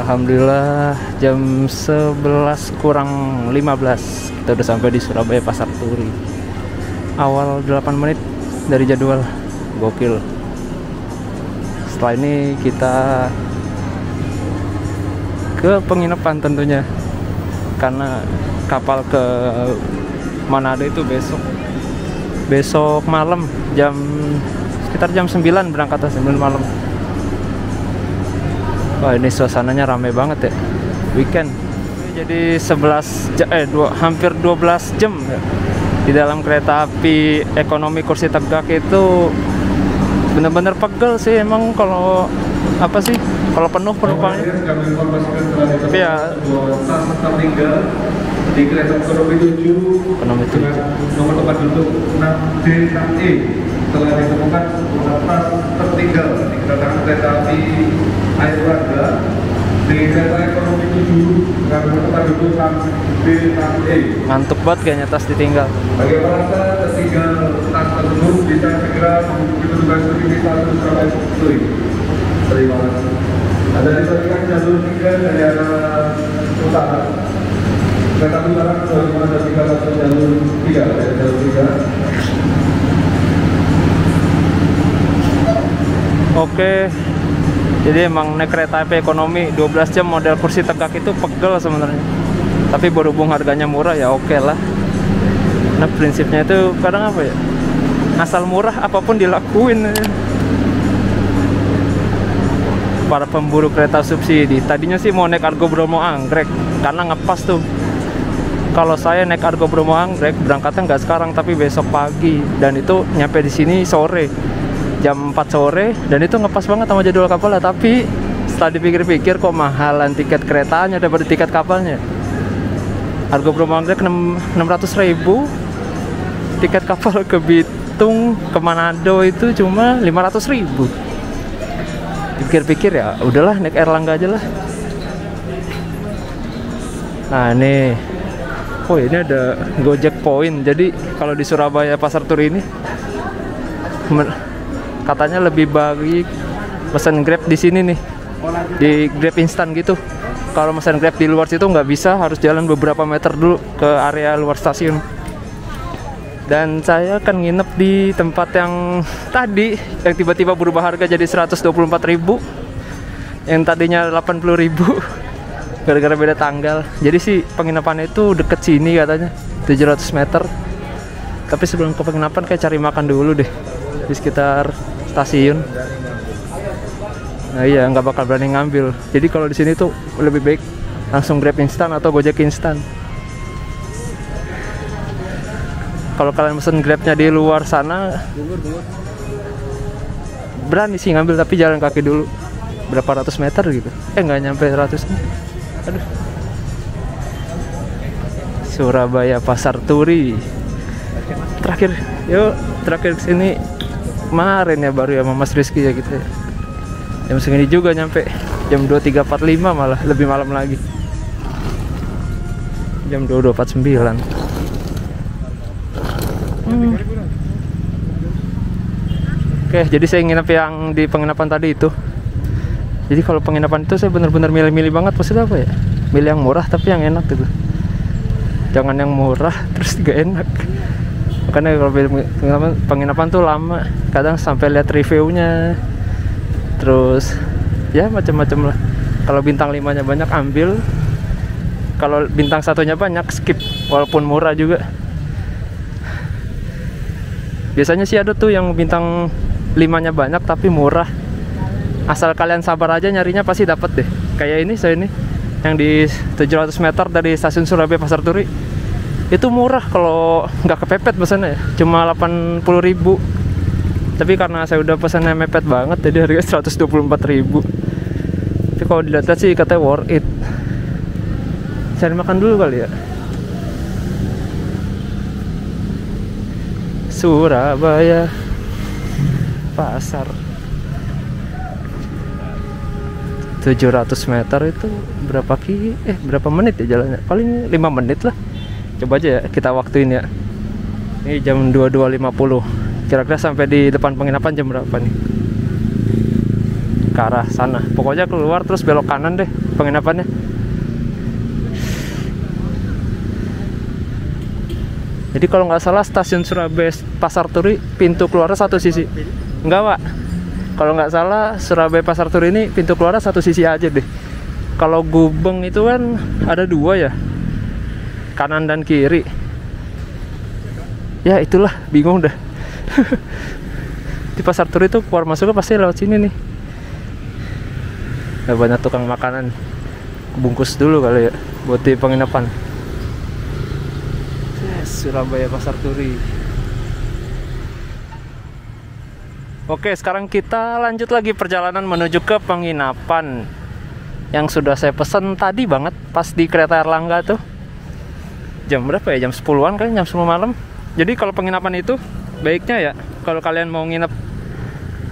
Alhamdulillah jam 11 kurang 15 kita udah sampai di Surabaya Pasar Turi. Awal 8 menit dari jadwal. Gokil. Setelah ini kita ke penginapan tentunya, karena kapal ke Manado itu besok malam sekitar jam 9 berangkat, 9 malam. Wah, ini suasananya rame banget ya, weekend. Jadi hampir 12 jam ya. Di dalam kereta api ekonomi kursi tegak itu bener-bener pegel sih emang. Kalau kalau penuh penumpangnya. Tapi ya di kereta ekonomi 7 nomor tempat duduk 6D 6E telah ditemukan tas tertinggal di kedatangan kereta api Air Langga di kereta ekonomi 7 nomor tempat duduk 6D 6E. Ngantuk banget kayaknya, tas ditinggal. Bagi merasa tertinggal tas tersebut bisa segera menghubungi petugas di stasiun Surabaya Turi. Terima kasih. Ada disediakan jalur 3 dari arah utara. Kereta utara ada 3 jalur 3 dari jalur 3. Oke. Jadi emang naik kereta api ekonomi 12 jam model kursi tegak itu pegel sebenarnya. Tapi berhubung harganya murah ya oke lah. Nah, prinsipnya itu kadang apa ya? Asal murah apapun dilakuin. Para pemburu kereta subsidi. Tadinya sih mau naik Argo Bromo Anggrek karena ngepas tuh. Kalau saya naik Argo Bromo Anggrek berangkatnya nggak sekarang tapi besok pagi, dan itu nyampe di sini sore jam 4 sore, dan itu ngepas banget sama jadwal kapalnya. Tapi setelah dipikir-pikir kok mahalan tiket keretanya daripada tiket kapalnya. Argo Bromo Anggrek 600.000, tiket kapal ke Bitung ke Manado itu cuma 500.000. Dipikir-pikir ya udahlah naik Air Langga aja lah. Nah nih, oh ini ada Gojek Point. Jadi kalau di Surabaya Pasar Turi ini katanya lebih baik pesan Grab di sini nih, di Grab instan gitu. Kalau pesan Grab di luar situ nggak bisa, harus jalan beberapa meter dulu ke area luar stasiun. Dan saya akan nginep di tempat yang tadi, yang tiba-tiba berubah harga jadi 124.000, yang tadinya 80.000 gara-gara beda tanggal. Jadi sih penginapannya itu deket sini katanya, 700 meter. Tapi sebelum ke penginapan kayak cari makan dulu deh di sekitar stasiun. Nah iya, nggak bakal berani ngambil. Jadi kalau di sini tuh lebih baik langsung Grab instan atau Gojek instan. Kalau kalian pesen Grabnya di luar sana, berani sih ngambil, tapi jalan kaki dulu berapa ratus meter gitu. Nggak nyampe 100. Aduh. Surabaya Pasar Turi. Terakhir kesini kemarin ya, baru ya sama Mas Rizky ya gitu ya. Jam segini juga nyampe, jam 23.45 malah, lebih malam lagi. Jam 22.49. Oke, jadi saya nginep yang di penginapan tadi itu. Jadi kalau penginapan itu saya benar-benar milih-milih banget, maksudnya apa ya? Milih yang murah tapi yang enak gitu. Jangan yang murah terus gak enak. Makanya kalau penginapan tuh lama, kadang sampai lihat reviewnya. Terus ya macam-macam lah. Kalau bintang 5-nya banyak ambil. Kalau bintang 1-nya banyak skip, walaupun murah juga. Biasanya sih ada tuh yang bintang 5-nya banyak tapi murah. Asal kalian sabar aja nyarinya pasti dapat deh. Kayak ini, saya ini yang di 700 meter dari stasiun Surabaya Pasar Turi. Itu murah kalau nggak kepepet pesannya, cuma 80.000. Tapi karena saya udah pesannya mepet banget, jadi harganya 124.000. Tapi kalau dilihat sih katanya worth it. Cari makan dulu kali ya. Surabaya Pasar 700 meter itu berapa menit ya jalannya? Paling 5 menit lah. Coba aja ya kita waktuin ya. Ini jam 22.50. Kira-kira sampai di depan penginapan jam berapa nih? ke arah sana. Pokoknya keluar terus belok kanan deh penginapannya. Jadi kalau nggak salah stasiun Surabaya Pasar Turi pintu keluarnya satu sisi. Enggak, Pak. Kalau nggak salah Surabaya Pasar Turi ini pintu keluarnya satu sisi aja deh. Kalau Gubeng itu kan ada dua ya, kanan dan kiri. Ya itulah, bingung dah. Di Pasar Turi itu keluar masuknya pasti lewat sini nih. Ada banyak tukang makanan. Bungkus dulu kali ya buat di penginapan. Surabaya Pasar Turi. Oke, sekarang kita lanjut lagi perjalanan menuju ke penginapan yang sudah saya pesan tadi banget pas di kereta Erlangga tuh. Jam berapa ya? Jam 10-an kan, jam 10 malam. Jadi kalau penginapan itu baiknya ya, kalau kalian mau nginep,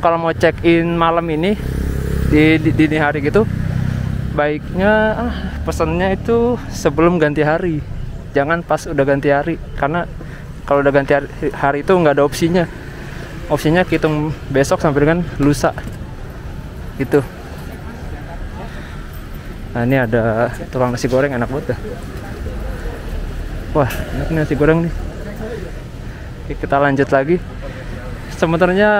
kalau mau check in malam ini di dini hari gitu, baiknya pesannya itu sebelum ganti hari. Jangan pas udah ganti hari, karena kalau udah ganti hari itu nggak ada opsinya. Opsinya hitung besok sampai dengan lusa gitu. Nah ini ada tukang nasi goreng, enak banget dah. Wah, enak nasi goreng nih. Oke, kita lanjut lagi. Sebenarnya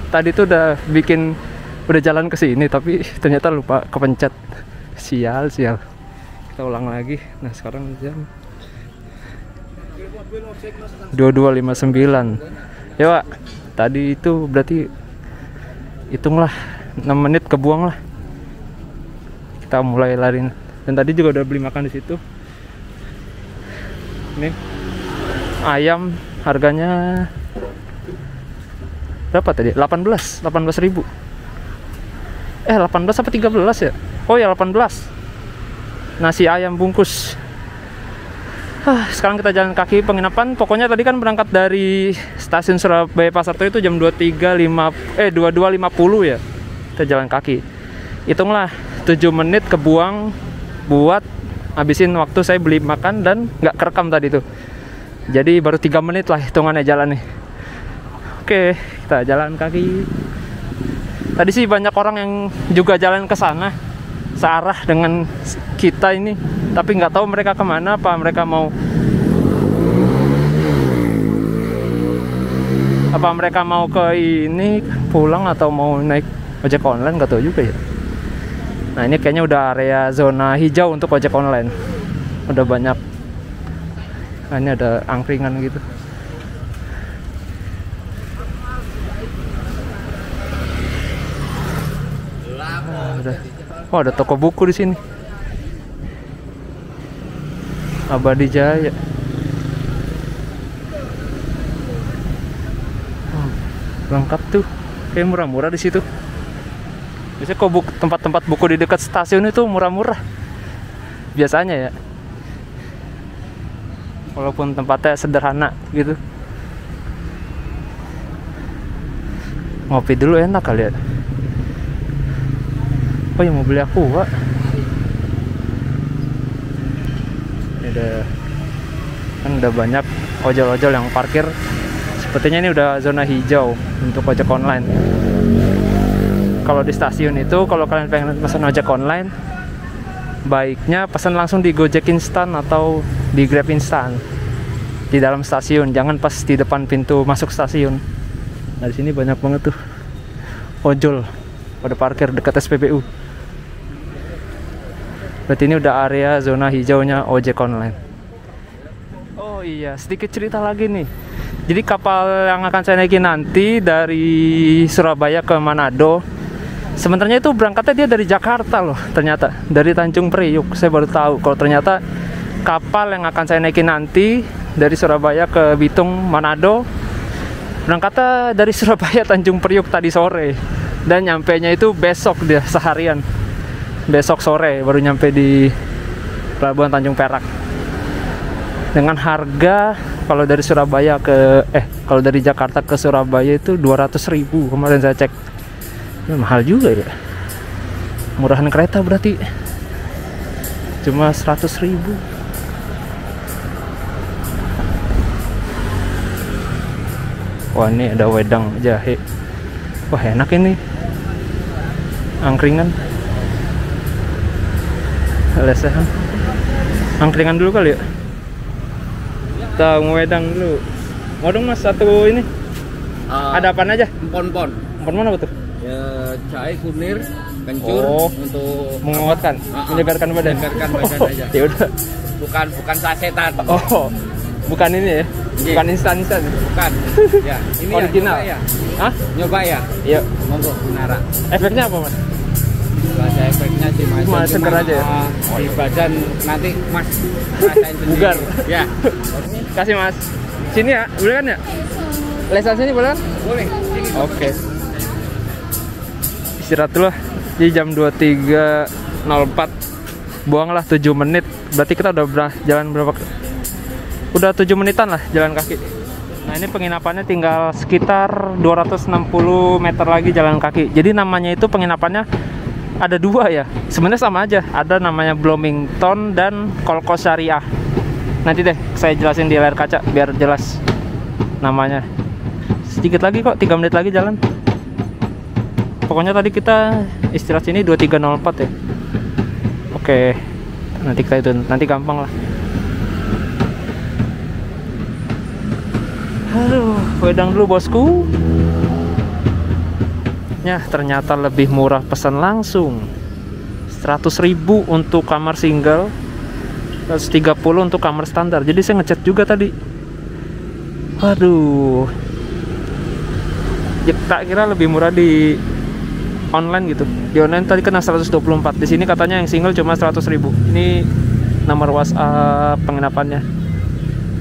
tadi tuh udah jalan ke sini, tapi ternyata lupa kepencet. Sial. Kita ulang lagi. Nah sekarang jam 22.59. Ya Pak, tadi itu berarti hitunglah 6 menit kebuang lah. Kita mulai lari. Dan tadi juga udah beli makan di situ. Ini ayam harganya berapa tadi? 18.000. 18 apa 13 ya? Oh ya 18. Nasi ayam bungkus. Sekarang kita jalan kaki penginapan. Pokoknya tadi kan berangkat dari stasiun Surabaya Pasar Turi itu jam 22.50 ya. Kita jalan kaki. Hitunglah 7 menit kebuang buat habisin waktu saya beli makan dan nggak kerekam tadi tuh. Jadi baru 3 menit lah hitungannya jalan nih. Oke, kita jalan kaki. Tadi sih banyak orang yang juga jalan ke sana searah dengan kita ini, tapi nggak tahu mereka kemana. Apa mereka mau ke ini pulang atau mau naik ojek online, nggak tahu juga ya. Nah ini kayaknya udah area zona hijau untuk ojek online. Udah banyak. Nah ini ada angkringan gitu. Ada toko buku di sini. Abadi Jaya. Lengkap tuh. Kayak murah-murah di situ. Biasanya kok tempat-tempat buku di dekat stasiun itu murah-murah. Biasanya ya. Walaupun tempatnya sederhana gitu. Ngopi dulu enak kali ya. Oh ya mau beli aqua. Ini udah banyak ojol-ojol yang parkir. Sepertinya ini udah zona hijau untuk ojek online. Kalau di stasiun itu, kalau kalian pengen pesan ojek online, baiknya pesan langsung di Gojek Instan atau di Grab Instan di dalam stasiun. Jangan pas di depan pintu masuk stasiun. Nah di sini banyak banget tuh ojol pada parkir dekat SPBU. Berarti ini udah area zona hijaunya ojek online. Oh iya, sedikit cerita lagi nih. Jadi kapal yang akan saya naikin nanti dari Surabaya ke Manado, sebenarnya itu berangkatnya dia dari Jakarta loh. Ternyata dari Tanjung Priuk. Saya baru tahu kalau ternyata kapal yang akan saya naikin nanti dari Surabaya ke Bitung Manado berangkatnya dari Surabaya Tanjung Priuk tadi sore, dan nyampainya itu besok dia seharian. Besok sore baru nyampe di Pelabuhan Tanjung Perak. Dengan harga kalau dari Jakarta ke Surabaya itu 200.000 kemarin saya cek. Ya, mahal juga ya. Murahan kereta berarti. Cuma 100.000. Wah, ini ada wedang jahe. Wah, enak ini. angkringan. Lesehan. Angkringan dulu kali ya. Kita ngewedang dulu. Mau dong Mas satu ini. Ada apa aja? Empon-pon. Empon apa tuh? Ya jahe, kunir, kencur untuk menguatkan, menyegarkan badan. Menyegarkan badan aja. Ya udah. Bukan sasetan. Oh. Bukan ini ya. Bukan instan-instan. Bukan. Ya, ini original. Ya, Hah? Nyoba ya? Iya. Monggo Nara. Efeknya apa, Mas? Bahasa efeknya sih Mas. Cuma seger aja ya? Di badan nanti Mas rasain sendiri. Bugar. Ya. Kasih Mas. Sini ya, boleh kan ya? Lesan sini boleh kan? Boleh. Sini. Oke. Istirahat dulu lah. Jadi jam 23.04. Buanglah 7 menit. Berarti kita udah jalan berapa? Udah 7 menitan lah jalan kaki. Nah ini penginapannya tinggal sekitar 260 meter lagi jalan kaki. Jadi namanya itu penginapannya ada dua ya. Sebenarnya sama aja. Ada namanya Bloomington dan Kolkos Syariah. Nanti deh saya jelasin di layar kaca biar jelas namanya. Sedikit lagi kok, 3 menit lagi jalan. Pokoknya tadi kita istirahat sini 23.04 ya. Oke, nanti kita itu nanti gampang lah. Aduh, wedang dulu bosku. Ya, ternyata lebih murah pesan langsung. 100.000 untuk kamar single, 130 untuk kamar standar. Jadi saya ngechat juga tadi. Waduh. Tak kira lebih murah di online gitu. Di online tadi kena 124. Di sini katanya yang single cuma 100.000. Ini nomor WhatsApp penginapannya.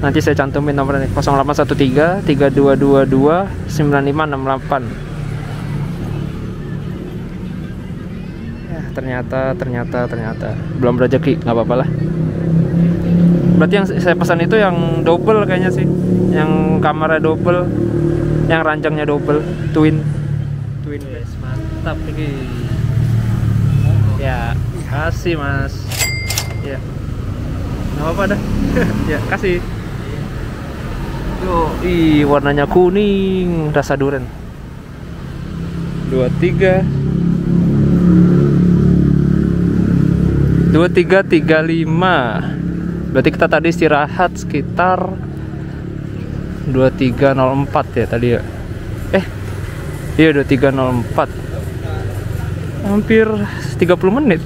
Nanti saya cantumin nomornya 0813 3222 9568. Ya, ternyata belum rezeki, nggak apa-apa lah. Berarti yang saya pesan itu yang double kayaknya sih. Yang kamarnya double, yang ranjangnya double, twin bed. Mantap ini. Ya, kasih Mas. Ya. Nggak apa-apa dah. Ya, kasih. Yo, warnanya kuning, rasa durian. 2335. Berarti kita tadi istirahat sekitar 23.04 ya tadi ya. Iya 23.04. Hampir 30 menit.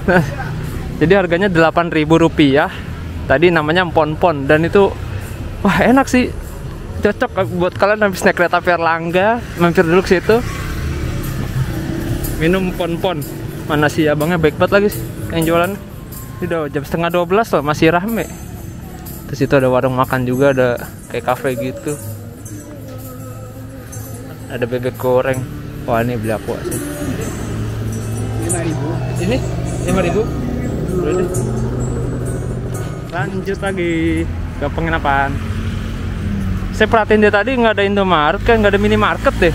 Nah, jadi harganya Rp8.000. Tadi namanya empon-pon dan itu wah enak sih. Cocok buat kalian habis naik kereta api Erlangga, mampir dulu ke situ. Minum empon-pon. Mana sih abangnya baik banget lagi sih yang jualan. Ini udah jam 11:30 loh, masih rame. Terus itu ada warung makan juga, ada kayak cafe gitu. Ada bebek goreng. Wah ini beli aqua sih. 5.000. Ini 5.000. Boleh deh. Lanjut lagi ke penginapan. Saya perhatiin dia tadi nggak ada Indomaret, kan nggak ada minimarket deh.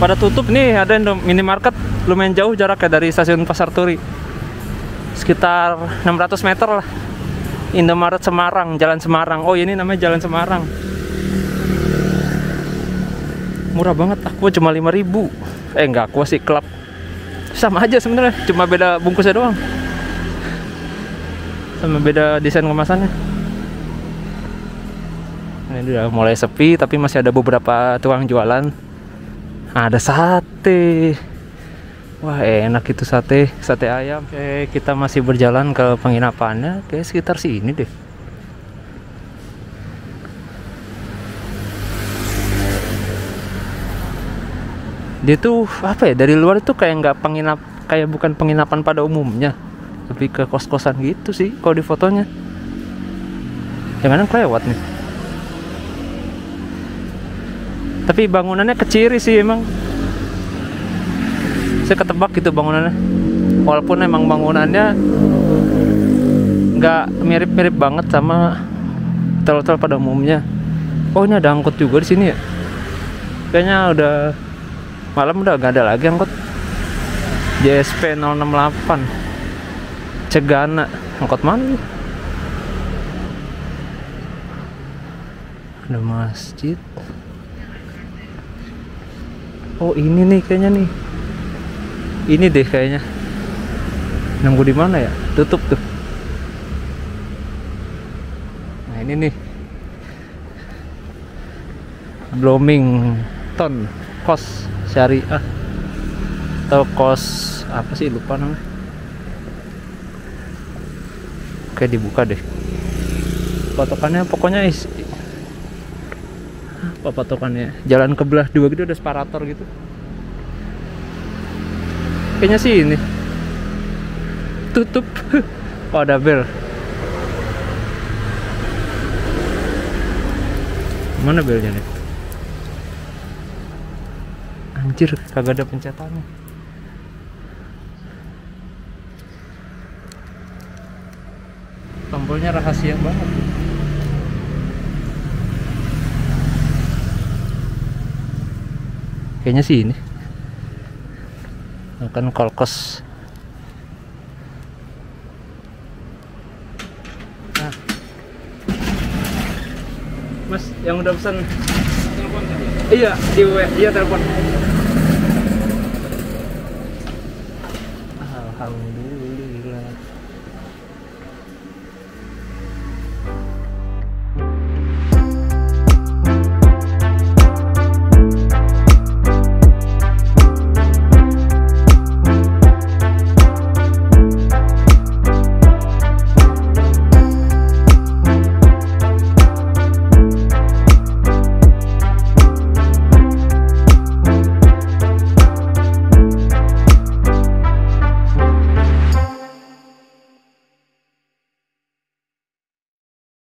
Pada tutup nih, ada minimarket lumayan jauh jaraknya dari stasiun Pasar Turi. Sekitar 600 meter lah. Indomaret Semarang, Jalan Semarang. Oh ini namanya Jalan Semarang. Murah banget, aqua cuma 5.000. Enggak, aqua sih club. Sama aja sebenarnya, cuma beda bungkusnya doang. Sama beda desain kemasannya. Ini udah mulai sepi, tapi masih ada beberapa tukang jualan. Ada sate. Wah enak itu sate ayam. Oke, kita masih berjalan ke penginapannya. Kayak sekitar sini deh. Dia tuh apa ya, dari luar itu kayak nggak penginap, kayak bukan penginapan pada umumnya, lebih ke kos-kosan gitu sih kalau di fotonya. Jangan kelewat nih. Tapi bangunannya kecil sih emang. Saya ketebak gitu bangunannya. Walaupun emang bangunannya nggak mirip-mirip banget sama hotel-hotel pada umumnya. Oh ini ada angkot juga di sini ya. Kayaknya udah malam, udah nggak ada lagi angkot. JSP 068 Cegana. Angkot mana? Ada masjid. Oh ini nih kayaknya nih. Ini deh kayaknya. Nunggu di mana ya? Tutup tuh. Nah, ini nih. Bloomington Kos Syariah atau Kos apa sih, lupa namanya. Oke, dibuka deh. Patokannya pokoknya apa patokannya? Jalan kebelah dua gitu, ada separator gitu. Kayaknya sih ini. Tutup. Oh, ada bel. Mana belnya nih? Anjir, kagak ada pencetannya. Tombolnya rahasia banget. Kayaknya sih ini. Akan kolkos. Nah. Mas, yang udah pesan telepon tadi? Iya, iya telepon.